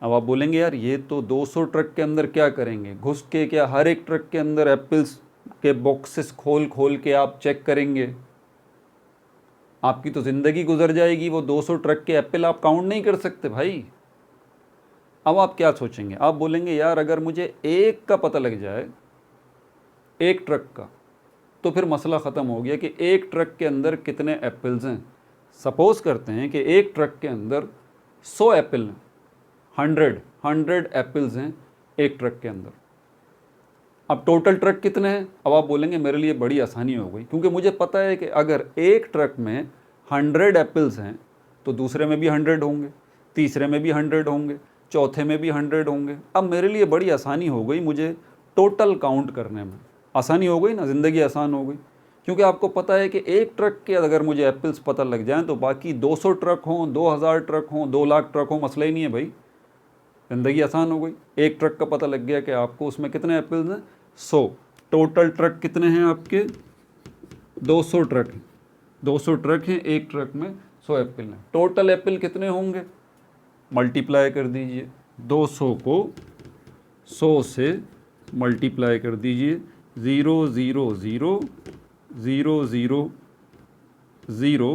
अब आप बोलेंगे यार ये तो 200 ट्रक के अंदर क्या करेंगे, घुस के क्या हर एक ट्रक के अंदर एप्पल्स के बॉक्सेस खोल खोल के आप चेक करेंगे, आपकी तो ज़िंदगी गुजर जाएगी, वो 200 ट्रक के एप्पल आप काउंट नहीं कर सकते भाई। अब आप क्या सोचेंगे, आप बोलेंगे यार अगर मुझे एक का पता लग जाए, एक ट्रक का, तो फिर मसला ख़त्म हो गया कि एक ट्रक के अंदर कितने एप्पल्स हैं, सपोज करते हैं कि एक ट्रक के अंदर 100 एप्पल हैं, 100 एप्पल्स हैं एक ट्रक के अंदर। अब टोटल ट्रक कितने हैं? अब आप बोलेंगे मेरे लिए बड़ी आसानी हो गई, क्योंकि मुझे पता है कि अगर एक ट्रक में 100 एप्पल्स हैं तो दूसरे में भी 100 होंगे, तीसरे में भी 100 होंगे, चौथे में भी 100 होंगे। अब मेरे लिए बड़ी आसानी हो गई, मुझे टोटल काउंट करने में आसानी हो गई ना, ज़िंदगी आसान हो गई। क्योंकि आपको पता है कि एक ट्रक के अगर मुझे एप्पल्स पता लग जाएं तो बाकी 200 ट्रक हों, 2000 ट्रक हों, 2 लाख ट्रक हों, मसला ही नहीं है भाई, ज़िंदगी आसान हो गई। एक ट्रक का पता लग गया कि आपको उसमें कितने एप्पल्स हैं, 100। टोटल ट्रक कितने हैं आपके? 200 ट्रक हैं। 200 ट्रक हैं, एक ट्रक में 100 एप्पल हैं। टोटल एप्पल कितने होंगे? मल्टीप्लाई कर दीजिए, 200 को 100 से मल्टीप्लाई कर दीजिए। 0 0 0 0 0 0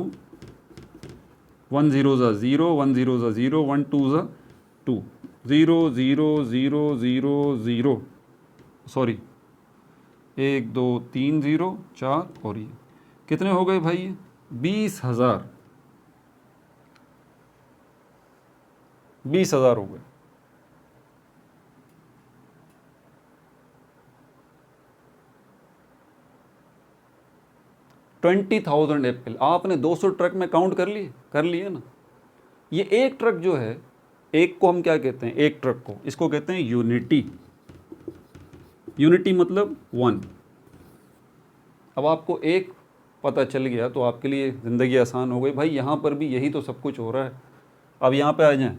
1 0 ज़ा 0 1 0 ज़ा 0 1 2 ज़ा 2 0 0 0 0 0 सॉरी 1 2 3 0 4 और ये कितने हो गए भाई? 20,000 20,000 हो गए। $20,000 एप्पल आपने 200 ट्रक में काउंट कर लिए ना। ये एक ट्रक जो है, एक को हम क्या कहते हैं? एक ट्रक को, इसको कहते हैं यूनिटी। यूनिटी मतलब 1। अब आपको एक पता चल गया तो आपके लिए ज़िंदगी आसान हो गई। भाई यहाँ पर भी यही तो सब कुछ हो रहा है। अब यहाँ पे आ जाएं,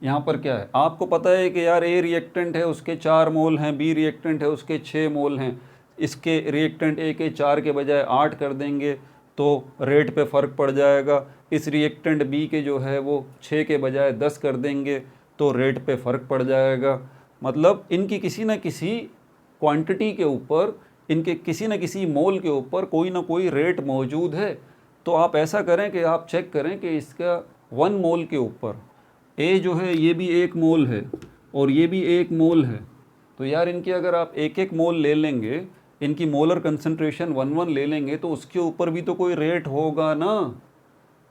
यहाँ पर क्या है? आपको पता है कि यार ए रिएक्टेंट है उसके 4 मोल हैं, बी रिएक्टेंट है उसके 6 मोल हैं। इसके रिएक्टेंट ए के 4 के बजाय 8 कर देंगे तो रेट पे फ़र्क पड़ जाएगा। इस रिएक्टेंट बी के जो है वो 6 के बजाय 10 कर देंगे तो रेट पे फ़र्क पड़ जाएगा। मतलब इनकी किसी न किसी क्वांटिटी के ऊपर, इनके किसी न किसी मोल के ऊपर कोई ना कोई रेट मौजूद है। तो आप ऐसा करें कि आप चेक करें कि इसका 1 मोल के ऊपर ए जो है ये भी 1 मोल है और ये भी 1 मोल है। तो यार इनकी अगर आप 1-1 मोल ले लेंगे, इनकी मोलर कंसंट्रेशन 1-1 ले लेंगे तो उसके ऊपर भी तो कोई रेट होगा ना।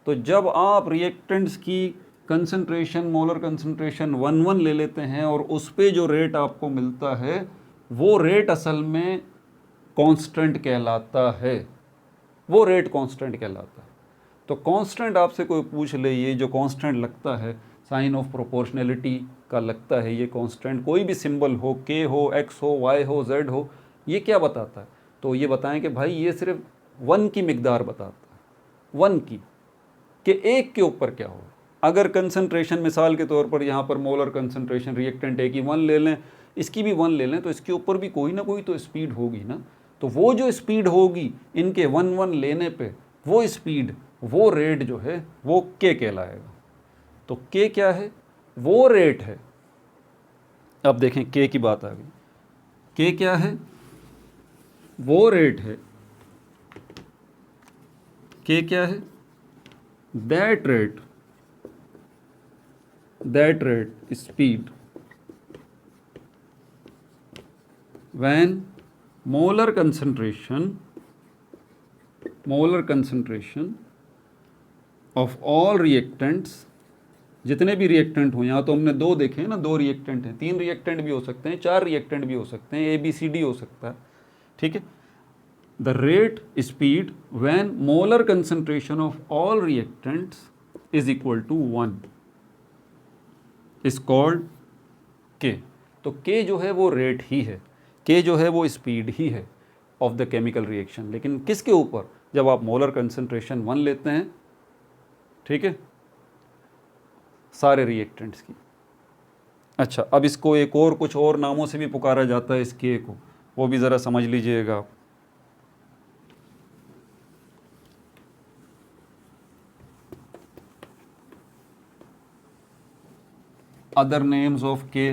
तो जब आप रिएक्टेंट्स की कंसंट्रेशन, मोलर कंसंट्रेशन 1-1 ले लेते हैं और उस पे जो रेट आपको मिलता है वो रेट असल में कांस्टेंट कहलाता है। वो रेट कांस्टेंट कहलाता है। तो कांस्टेंट आपसे कोई पूछ ले, ये जो कांस्टेंट लगता है साइन ऑफ प्रोपोर्शनैलिटी का लगता है, ये कांस्टेंट कोई भी सिंबल हो, के हो, एक्स हो, वाई हो, जेड हो, ये क्या बताता है? तो ये बताएं कि भाई ये सिर्फ 1 की मिकदार बताता है, 1 की, कि एक के ऊपर क्या हो। अगर कंसंट्रेशन मिसाल के तौर पर यहाँ पर मोलर कंसंट्रेशन रिएक्टेंट ए की 1 ले लें, इसकी भी 1 ले लें, तो इसके ऊपर भी कोई ना कोई तो स्पीड होगी ना। तो वो जो स्पीड होगी इनके 1-1 लेने पे, वो स्पीड, वो रेट जो है वो के कहलाएगा। तो के क्या है? वो रेट है। अब देखें के की बात आ गई। के क्या है? वो रेट है। के क्या है? That rate speed when molar concentration of all reactants, जितने भी रिएक्टेंट हो, यहाँ तो हमने 2 देखे हैं ना, 2 रिएक्टेंट हैं, 3 रिएक्टेंट भी हो सकते हैं, 4 रिएक्टेंट भी हो सकते हैं, ABCD हो सकता है, ठीक है। The rate speed when molar concentration of all reactants is equal to 1 is called K. तो के जो है वो रेट ही है, के जो है वो स्पीड ही है ऑफ द केमिकल रिएक्शन। लेकिन किसके ऊपर? जब आप मोलर कंसंट्रेशन 1 लेते हैं, ठीक है, सारे रिएक्टेंट्स की। अच्छा, अब इसको एक और कुछ और नामों से भी पुकारा जाता है इस के को, वो भी ज़रा समझ लीजिएगा आप। अदर नेम्स ऑफ के,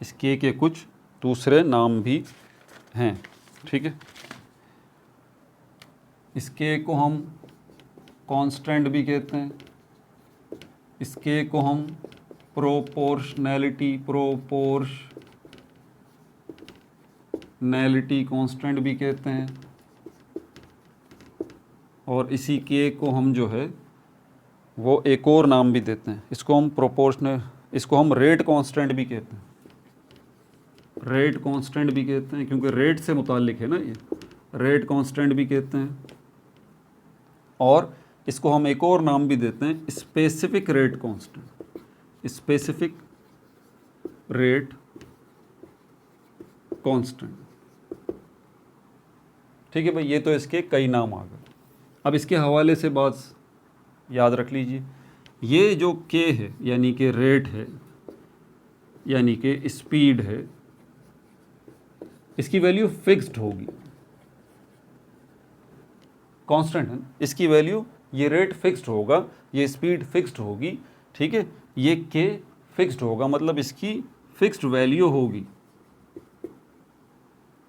इस के कुछ दूसरे नाम भी हैं, ठीक है। इस के को हम कांस्टेंट भी कहते हैं, इस के को हम प्रोपोर्शनैलिटी कांस्टेंट भी कहते हैं, और इसी के को हम जो है वो एक और नाम भी देते हैं, इसको हम प्रोपोर्शनल, इसको हम रेट कांस्टेंट भी कहते हैं, रेट कांस्टेंट भी कहते हैं क्योंकि रेट से मुताल्लिक है ना ये, रेट कांस्टेंट भी कहते हैं। और इसको हम एक और नाम भी देते हैं specific rate constant, specific rate constant. ठीक है भाई, ये तो इसके कई नाम आ गए। अब इसके हवाले से बात याद रख लीजिए, ये जो के है यानी कि रेट है यानी कि स्पीड है, इसकी वैल्यू फिक्स्ड होगी, कांस्टेंट है, इसकी वैल्यू, ये रेट फिक्स्ड होगा, ये स्पीड फिक्स्ड होगी, ठीक है, ये के फिक्स्ड होगा, मतलब इसकी फिक्स्ड वैल्यू होगी।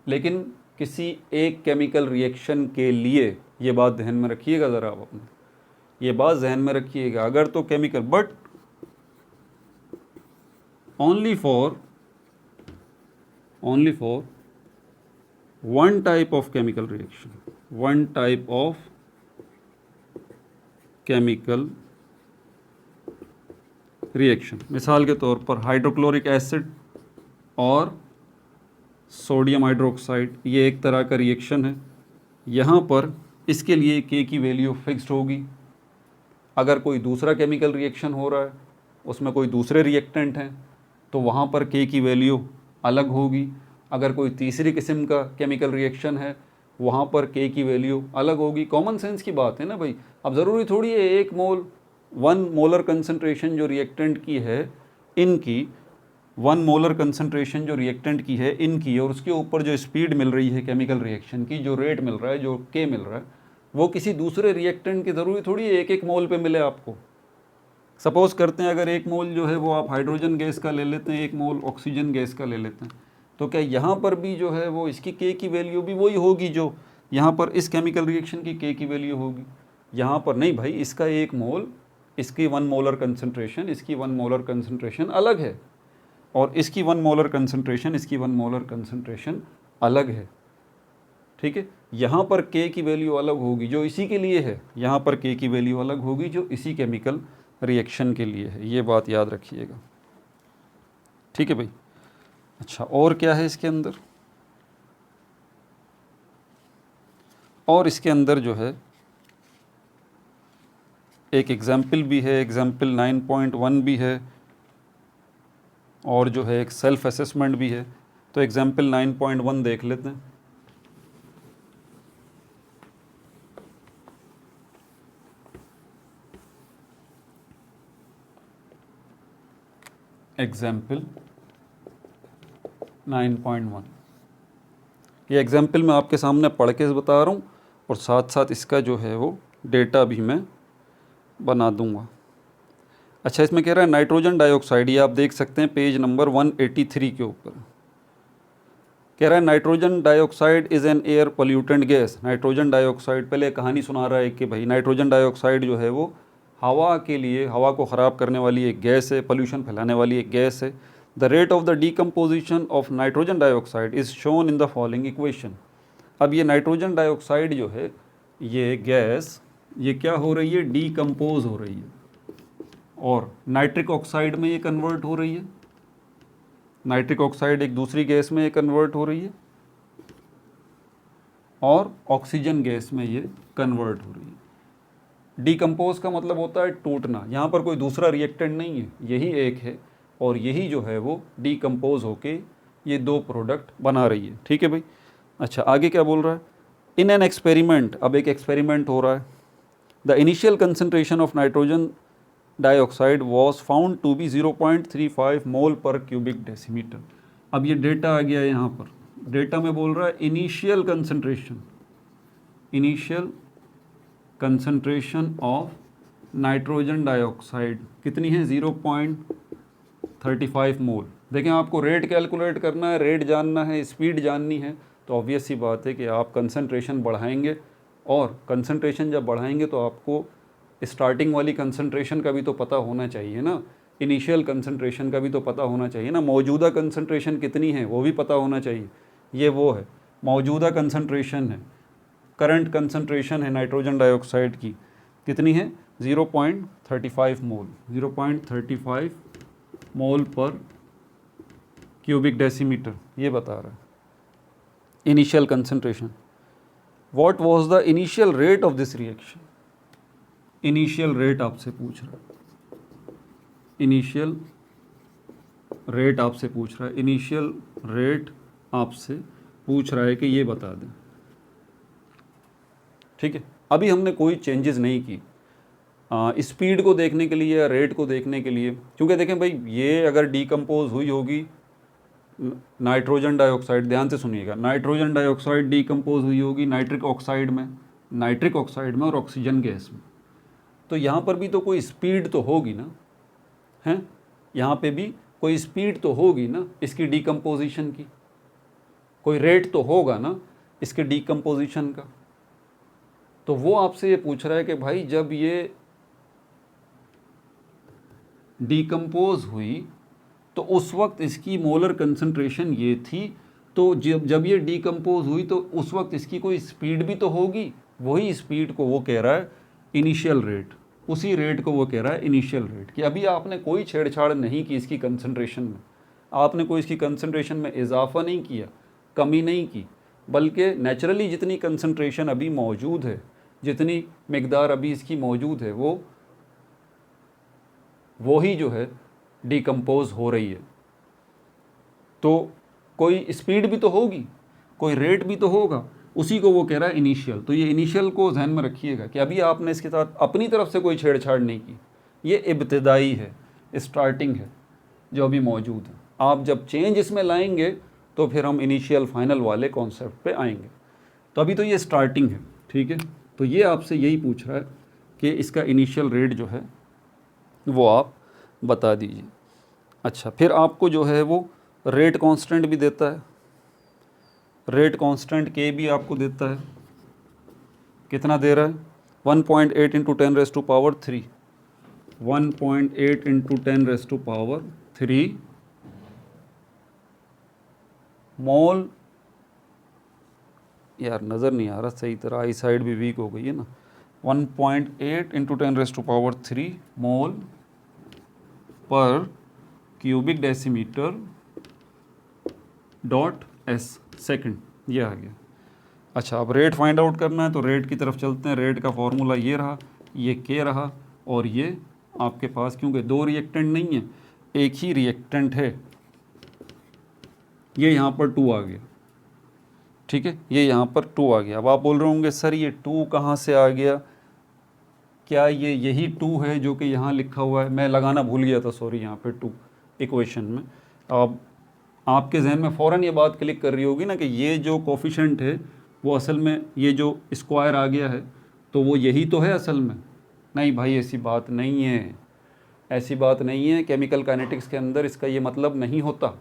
लेकिन किसी एक केमिकल रिएक्शन के लिए, ये बात ध्यान में रखिएगा ज़रा आप अपने, ये बात ध्यान में रखिएगा, अगर तो chemical, but only for one type of chemical reaction, one type of chemical reaction. मिसाल के तौर पर हाइड्रोक्लोरिक एसिड और सोडियम हाइड्रोक्साइड, ये एक तरह का रिएक्शन है, यहाँ पर इसके लिए के की वैल्यू फिक्स्ड होगी। अगर कोई दूसरा केमिकल रिएक्शन हो रहा है, उसमें कोई दूसरे रिएक्टेंट हैं, तो वहाँ पर के की वैल्यू अलग होगी। अगर कोई तीसरी किस्म का केमिकल रिएक्शन है, वहाँ पर के की वैल्यू अलग होगी। कॉमन सेंस की बात है ना भाई। अब ज़रूरी थोड़ी है 1 मोल 1 मोलर कंसंट्रेशन जो रिएक्टेंट की है इनकी, 1 मोलर कंसंट्रेशन जो रिएक्टेंट की है इनकी, और उसके ऊपर जो स्पीड मिल रही है केमिकल रिएक्शन की, जो रेट मिल रहा है, जो के मिल रहा है, वो किसी दूसरे रिएक्टेंट की ज़रूरी थोड़ी है 1-1 मोल पे मिले आपको। सपोज़ करते हैं अगर 1 मोल जो है वो आप हाइड्रोजन गैस का ले लेते हैं, 1 मोल ऑक्सीजन गैस का ले लेते हैं, तो क्या यहाँ पर भी जो है वो इसकी के की वैल्यू भी वही होगी जो यहाँ पर इस केमिकल रिएक्शन की के की वैल्यू होगी? यहाँ पर नहीं भाई, इसका 1 मोल, इसकी 1 मोलर कंसंट्रेशन, इसकी 1 मोलर कंसंट्रेशन अलग है, और इसकी 1 मोलर कंसंट्रेशन, इसकी 1 मोलर कंसंट्रेशन अलग है। ठीक है, यहाँ पर के की वैल्यू अलग होगी जो इसी के लिए है, यहाँ पर के की वैल्यू अलग होगी जो इसी केमिकल रिएक्शन के लिए है। ये बात याद रखिएगा। ठीक है भाई। अच्छा, और क्या है इसके अंदर? और इसके अंदर जो है एक एग्जाम्पल भी है, एग्जाम्पल 9.1 भी है, और जो है एक सेल्फ असेसमेंट भी है। तो एग्जाम्पल 9.1 देख लेते हैं। एग्जाम्पल 9.1, ये एग्जाम्पल मैं आपके सामने पढ़ के बता रहा हूँ, और साथ साथ इसका जो है वो डेटा भी मैं बना दूंगा। अच्छा, इसमें कह रहा है नाइट्रोजन डाइऑक्साइड, ये आप देख सकते हैं पेज नंबर 183 के ऊपर कह रहा है nitrogen dioxide is an air pollutant gas. Nitrogen dioxide, पहले कहानी सुना रहा है कि भाई नाइट्रोजन डाइऑक्साइड जो है वो हवा के लिए, हवा को ख़राब करने वाली एक गैस है, पोल्यूशन फैलाने वाली एक गैस है। The rate of the decomposition of nitrogen dioxide is shown in the following equation. अब ये नाइट्रोजन डाइऑक्साइड जो है, ये गैस, ये क्या हो रही है? डीकम्पोज हो रही है, और नाइट्रिक ऑक्साइड में ये कन्वर्ट हो रही है। नाइट्रिक ऑक्साइड एक दूसरी गैस में ये कन्वर्ट हो रही है, और ऑक्सीजन गैस में ये कन्वर्ट हो रही है। डीकम्पोज का मतलब होता है टूटना। यहाँ पर कोई दूसरा रिएक्टेंट नहीं है, यही एक है, और यही जो है वो डीकम्पोज होके ये 2 प्रोडक्ट बना रही है। ठीक है भाई। अच्छा, आगे क्या बोल रहा है? इन एन एक्सपेरिमेंट, अब एक एक्सपेरिमेंट हो रहा है। The initial concentration of nitrogen dioxide was found to be 0.35 mole per cubic decimetre. अब ये डेटा आ गया है यहाँ पर। डेटा में बोल रहा है initial concentration, initial concentration of nitrogen dioxide कितनी है? 0.35 मोल। देखें, आपको रेट कैलकुलेट करना है, रेट जानना है, स्पीड जाननी है, तो ऑब्वियस सी बात है कि आप कंसंट्रेशन बढ़ाएंगे, और कंसंट्रेशन जब बढ़ाएंगे तो आपको स्टार्टिंग वाली कंसंट्रेशन का भी तो पता होना चाहिए ना, इनिशियल कंसंट्रेशन का भी तो पता होना चाहिए ना, मौजूदा कंसंट्रेशन कितनी है वो भी पता होना चाहिए। ये वो है, मौजूदा कंसंट्रेशन है, करंट कंसंट्रेशन है नाइट्रोजन डाइऑक्साइड की, कितनी है? 0.35 मोल, 0.35 मोल पर क्यूबिक डेसीमीटर, ये बता रहा है initial concentration. What was the initial rate of this reaction, initial rate आपसे पूछ रहा है, इनिशियल रेट आपसे पूछ रहा है, इनिशियल रेट आपसे पूछ रहा है कि ये बता दें। ठीक है, अभी हमने कोई चेंजेस नहीं की स्पीड को देखने के लिए या रेट को देखने के लिए, क्योंकि देखें भाई ये अगर डीकम्पोज हुई होगी नाइट्रोजन डाइऑक्साइड, ध्यान से सुनिएगा, नाइट्रोजन डाइऑक्साइड डीकम्पोज हुई होगी नाइट्रिक ऑक्साइड में और ऑक्सीजन गैस में, तो यहाँ पर भी तो कोई स्पीड तो होगी ना, हैं, यहाँ पे भी कोई स्पीड तो होगी ना इसकी डीकम्पोजिशन की, कोई रेट तो होगा ना इसके डीकम्पोजिशन का। तो वो आपसे ये पूछ रहा है कि भाई जब ये डीकम्पोज हुई तो उस वक्त इसकी मोलर कंसंट्रेशन ये थी, तो जब ये डीकम्पोज हुई तो उस वक्त इसकी कोई स्पीड भी तो होगी, वही स्पीड को वो कह रहा है इनिशियल रेट, उसी रेट को वो कह रहा है इनिशियल रेट। कि अभी आपने कोई छेड़छाड़ नहीं की इसकी कंसंट्रेशन में, आपने कोई इसकी कंसंट्रेशन में इजाफा नहीं किया, कमी नहीं की, बल्कि नेचुरली जितनी कंसंट्रेशन अभी मौजूद है, जितनी मिकदार अभी इसकी मौजूद है, वो ही जो है डीकम्पोज हो रही है। तो कोई स्पीड भी तो होगी, कोई रेट भी तो होगा, उसी को वो कह रहा है इनिशियल। तो ये इनिशियल को ध्यान में रखिएगा कि अभी आपने इसके साथ अपनी तरफ से कोई छेड़छाड़ नहीं की, ये इब्तिदाई है, स्टार्टिंग है जो अभी मौजूद है। आप जब चेंज इसमें लाएंगे तो फिर हम इनिशियल फाइनल वाले कॉन्सेप्ट पे आएंगे। तो अभी तो ये स्टार्टिंग है, ठीक है। तो ये आपसे यही पूछ रहा है कि इसका इनिशियल रेट जो है वो आप बता दीजिए। अच्छा, फिर आपको जो है वो रेट कांस्टेंट भी देता है, रेट कांस्टेंट के भी आपको देता है, कितना दे रहा है 1.8 इंटू 10⁻³ 1.8 इंटू 10⁻³ मोल, यार नज़र नहीं आ रहा सही तरह, आई साइड भी वीक हो गई है ना, 1.8 इंटू 10⁻³ मोल per cubic decimetre dot S second, ये आ गया। अच्छा, अब रेट फाइंड आउट करना है तो रेट की तरफ चलते हैं। रेट का फॉर्मूला ये रहा, ये के रहा, और ये आपके पास क्योंकि दो रिएक्टेंट नहीं है, एक ही रिएक्टेंट है, ये यहाँ पर 2 आ गया, ठीक है, ये यहाँ पर 2 आ गया। अब आप बोल रहे होंगे सर ये 2 कहाँ से आ गया, क्या ये यही 2 है जो कि यहाँ लिखा हुआ है? मैं लगाना भूल गया था, सॉरी, यहाँ पे 2 इक्वेशन में। अब आपके जहन में फ़ौरन ये बात क्लिक कर रही होगी ना कि ये जो कोफिशेंट है वो असल में ये जो स्क्वायर आ गया है तो वो यही तो है असल में। नहीं भाई, ऐसी बात नहीं है, ऐसी बात नहीं है। केमिकल काइनेटिक्स के अंदर इसका ये मतलब नहीं होता,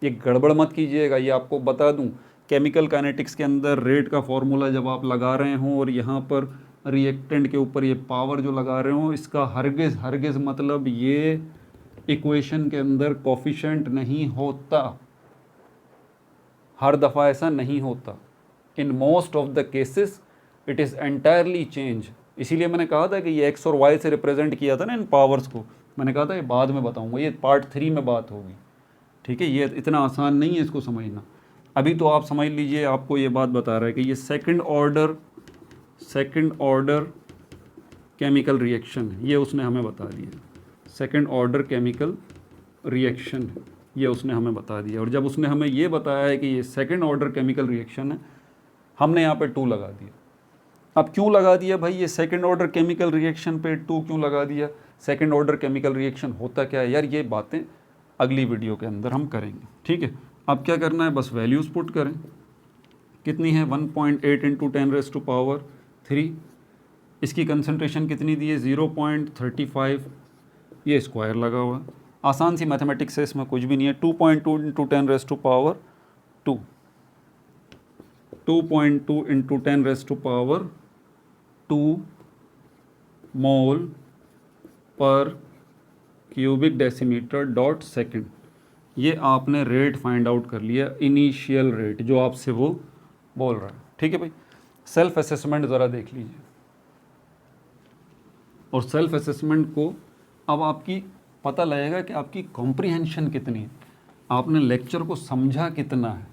ये गड़बड़ मत कीजिएगा। ये आपको बता दूं, केमिकल काइनेटिक्स के अंदर रेट का फॉर्मूला जब आप लगा रहे हों और यहाँ पर रिएक्टेंट के ऊपर ये पावर जो लगा रहे हों, इसका हरगिज़ मतलब ये इक्वेशन के अंदर कोफिशिएंट नहीं होता, हर दफ़ा ऐसा नहीं होता। In most of the cases it is entirely change. इसीलिए मैंने कहा था कि ये एक्स और वाई से रिप्रेजेंट किया था ना इन पावर्स को, मैंने कहा था ये बाद में बताऊंगा, ये पार्ट 3 में बात होगी, ठीक है। ये इतना आसान नहीं है इसको समझना। अभी तो आप समझ लीजिए, आपको ये बात बता रहा है कि ये सेकंड ऑर्डर केमिकल रिएक्शन है, ये उसने हमें बता दिया। सेकंड ऑर्डर केमिकल रिएक्शन है, ये उसने हमें बता दिया। और जब उसने हमें ये बताया है कि ये सेकंड ऑर्डर केमिकल रिएक्शन है, हमने यहाँ पे 2 लगा दिया। अब क्यों लगा दिया भाई, ये सेकंड ऑर्डर केमिकल रिएक्शन पे 2 क्यों लगा दिया? सेकंड ऑर्डर केमिकल रिएक्शन होता क्या है यार, ये बातें अगली वीडियो के अंदर हम करेंगे, ठीक है। अब क्या करना है, बस वैल्यूज़ पुट करें। कितनी है 1.8 इंटू 10⁻³ इसकी कंसंट्रेशन कितनी दी है 0.35, ये स्क्वायर लगा हुआ है, आसान सी मैथमेटिक्स है, इसमें कुछ भी नहीं है। 2.2 इंटू 10⁻², 2.2 इंटू 10⁻² मोल per cubic decimetre dot second. ये आपने रेट फाइंड आउट कर लिया, इनिशियल रेट जो आपसे वो बोल रहा है, ठीक है भाई। सेल्फ असेसमेंट ज़रा देख लीजिए। और सेल्फ असेसमेंट को अब आपकी पता लगेगा कि आपकी कॉम्प्रिहेंशन कितनी है, आपने लेक्चर को समझा कितना है।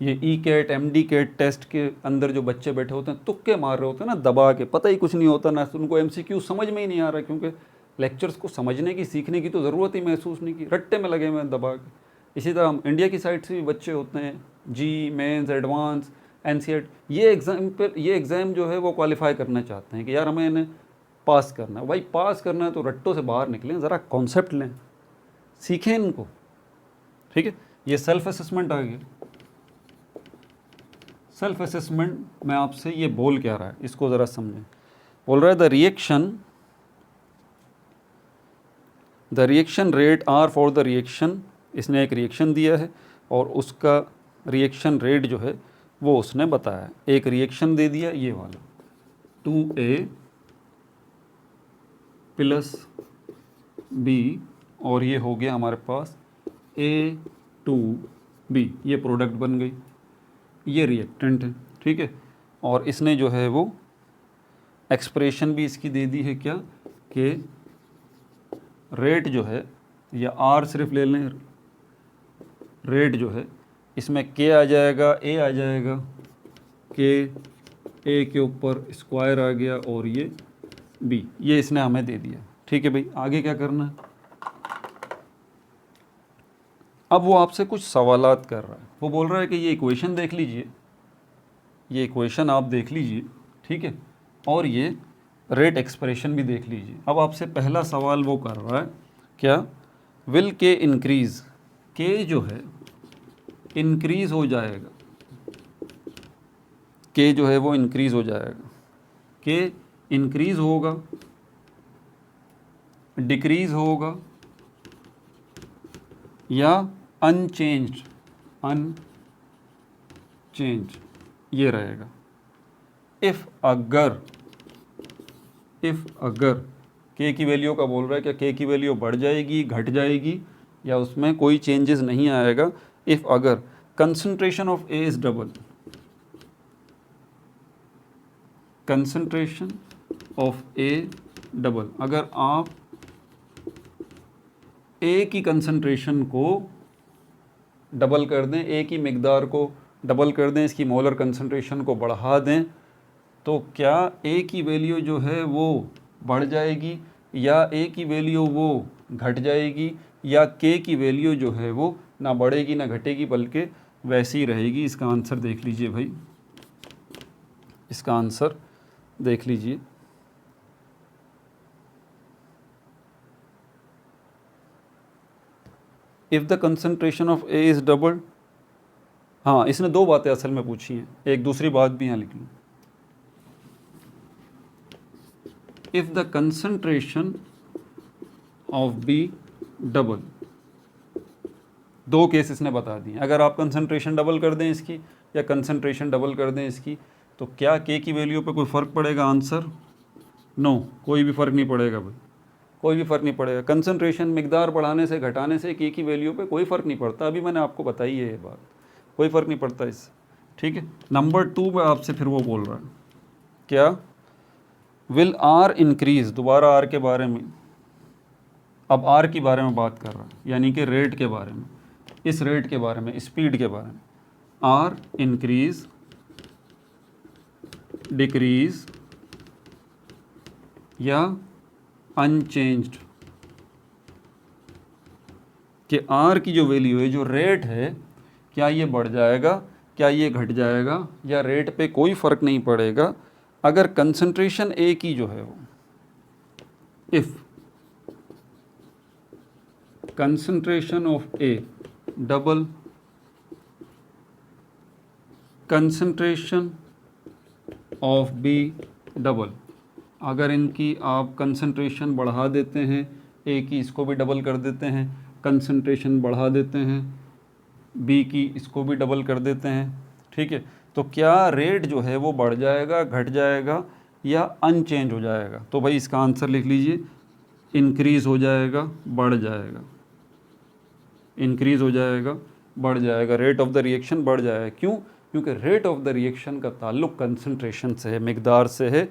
ये E CAT MD CAT test के अंदर जो बच्चे बैठे होते हैं तुक्के मार रहे होते हैं ना, दबा के, पता ही कुछ नहीं होता ना, उनको MCQ समझ में ही नहीं आ रहा, क्योंकि लेक्चर्स को समझने की सीखने की तो ज़रूरत ही महसूस नहीं की, रट्टे में लगे हुए हैं दबा के। इसी तरह हम इंडिया की साइड से भी बच्चे होते हैं, जी मेंस, एडवांस, NCERT, ये एग्ज़ाम जो है वो क्वालिफाई करना चाहते हैं कि यार हमें इन्हें पास करना है। भाई पास करना है तो रट्टों से बाहर निकलें, ज़रा कॉन्सेप्ट लें, सीखें इनको, ठीक है। ये सेल्फ असेसमेंट आ गया। सेल्फ असेसमेंट में आपसे ये बोल क्या रहा है, इसको ज़रा समझें। बोल रहा है the reaction rate are for the reaction, इसने एक रिएक्शन दिया है और उसका रिएक्शन रेट जो है वो उसने बताया है। एक रिएक्शन दे दिया ये वाला 2A + B और ये हो गया हमारे पास A2B, ये प्रोडक्ट बन गई, ये रिएक्टेंट है, ठीक है। और इसने जो है वो एक्सप्रेशन भी इसकी दे दी है क्या, कि रेट जो है, या R सिर्फ ले लें, रेट जो है इसमें K आ जाएगा, A आ जाएगा, K A के ऊपर स्क्वायर आ गया और ये B, ये इसने हमें दे दिया, ठीक है भाई। आगे क्या करना है, अब वो आपसे कुछ सवालात कर रहा है। वो बोल रहा है कि ये इक्वेशन देख लीजिए, ये इक्वेशन आप देख लीजिए, ठीक है, और ये रेट एक्सप्रेशन भी देख लीजिए। अब आपसे पहला सवाल वो कर रहा है क्या, विल K इंक्रीज़, K जो है इंक्रीज़ हो जाएगा, K जो है वो इंक्रीज़ हो जाएगा, K इंक्रीज़ होगा, डिक्रीज़ होगा, या अनचेंज्ड ये रहेगा। इफ़ अगर K की वैल्यू का बोल रहा है, क्या K की वैल्यू बढ़ जाएगी, घट जाएगी, या उसमें कोई चेंजेस नहीं आएगा। इफ़ अगर concentration of A is double, concentration of A double, अगर आप A की कंसंट्रेशन को डबल कर दें, A की मिकदार को डबल कर दें, इसकी मोलर कंसंट्रेशन को बढ़ा दें, तो क्या A की वैल्यू जो है वो बढ़ जाएगी, या A की वैल्यू वो घट जाएगी, या K की वैल्यू जो है वो ना बढ़ेगी ना घटेगी बल्कि वैसी ही रहेगी। इसका आंसर देख लीजिए भाई, इसका आंसर देख लीजिए। If the concentration of A is double, हाँ इसने दो बातें असल में पूछी हैं, एक दूसरी बात भी यहाँ लिख लूँ। If the concentration of B double, दो केस इसने बता दिए। अगर आप कंसंट्रेशन डबल कर दें इसकी, या कंसंट्रेशन डबल कर दें इसकी, तो क्या K की वैल्यू पे कोई फ़र्क पड़ेगा? आंसर नो, कोई भी फ़र्क नहीं पड़ेगा भाई, कोई भी फ़र्क नहीं पड़ेगा। कंसंट्रेशन मिकदार बढ़ाने से घटाने से K की वैल्यू पे कोई फ़र्क नहीं पड़ता। अभी मैंने आपको बताई है ये बात, कोई फ़र्क नहीं पड़ता इससे, ठीक है। नंबर 2 में आपसे फिर वो बोल रहा है क्या, विल R इंक्रीज़, दोबारा R के बारे में, अब R के बारे में बात कर रहा है, यानी कि रेट के बारे में, इस रेट के बारे में, स्पीड के बारे में। R इंक्रीज़, डिक्रीज़, या अनचेंज्ड, कि R की जो वैल्यू है, जो रेट है, क्या ये बढ़ जाएगा, क्या ये घट जाएगा, या रेट पे कोई फ़र्क नहीं पड़ेगा। अगर कंसंट्रेशन A की जो है वो, if concentration of A double, concentration of B double, अगर इनकी आप कंसंट्रेशन बढ़ा देते हैं, A की इसको भी डबल कर देते हैं, कंसंट्रेशन बढ़ा देते हैं, B की इसको भी डबल कर देते हैं, ठीक है, तो क्या रेट जो है वो बढ़ जाएगा, घट जाएगा, या अनचेंज हो जाएगा? तो भाई इसका आंसर लिख लीजिए, इंक्रीज़ हो जाएगा, बढ़ जाएगा, इंक्रीज़ हो जाएगा, बढ़ जाएगा, रेट ऑफ द रिएक्शन बढ़ जाएगा। क्यों? क्योंकि रेट ऑफ द रिएक्शन का ताल्लुक़ कंसंट्रेशन से है, मिकदार से है,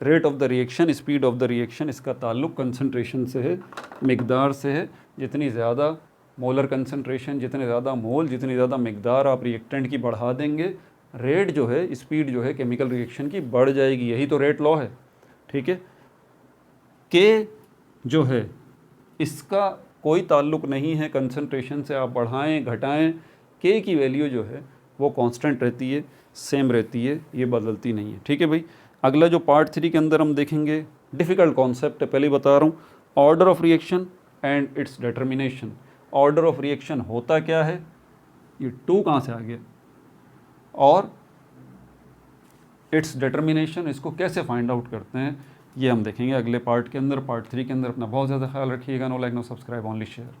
rate of the reaction, speed of the reaction, इसका ताल्लुक कंसंट्रेशन से है, मिकदार से है। जितनी ज़्यादा मोलर कंसंट्रेशन, जितने ज़्यादा मोल, जितनी ज़्यादा मिकदार आप रिएक्टेंट की बढ़ा देंगे, रेट जो है, स्पीड जो है केमिकल रिएक्शन की बढ़ जाएगी। यही तो रेट लॉ है, ठीक है। के जो है इसका कोई ताल्लुक नहीं है कंसंट्रेशन से, आप बढ़ाएं घटाएं, के की वैल्यू जो है वो कांस्टेंट रहती है, सेम रहती है, ये बदलती नहीं है, ठीक है भाई। अगला जो पार्ट 3 के अंदर हम देखेंगे, डिफ़िकल्ट कॉन्सेप्ट है, पहले बता रहा हूँ, order of reaction and it's determination. Order of reaction होता क्या है, ये 2 कहाँ से आ गया, और इट्स डिटर्मिनेशन, इसको कैसे फाइंड आउट करते हैं, ये हम देखेंगे अगले पार्ट के अंदर, पार्ट 3 के अंदर। अपना बहुत ज़्यादा ख्याल रखिएगा। No like no subscribe, only share.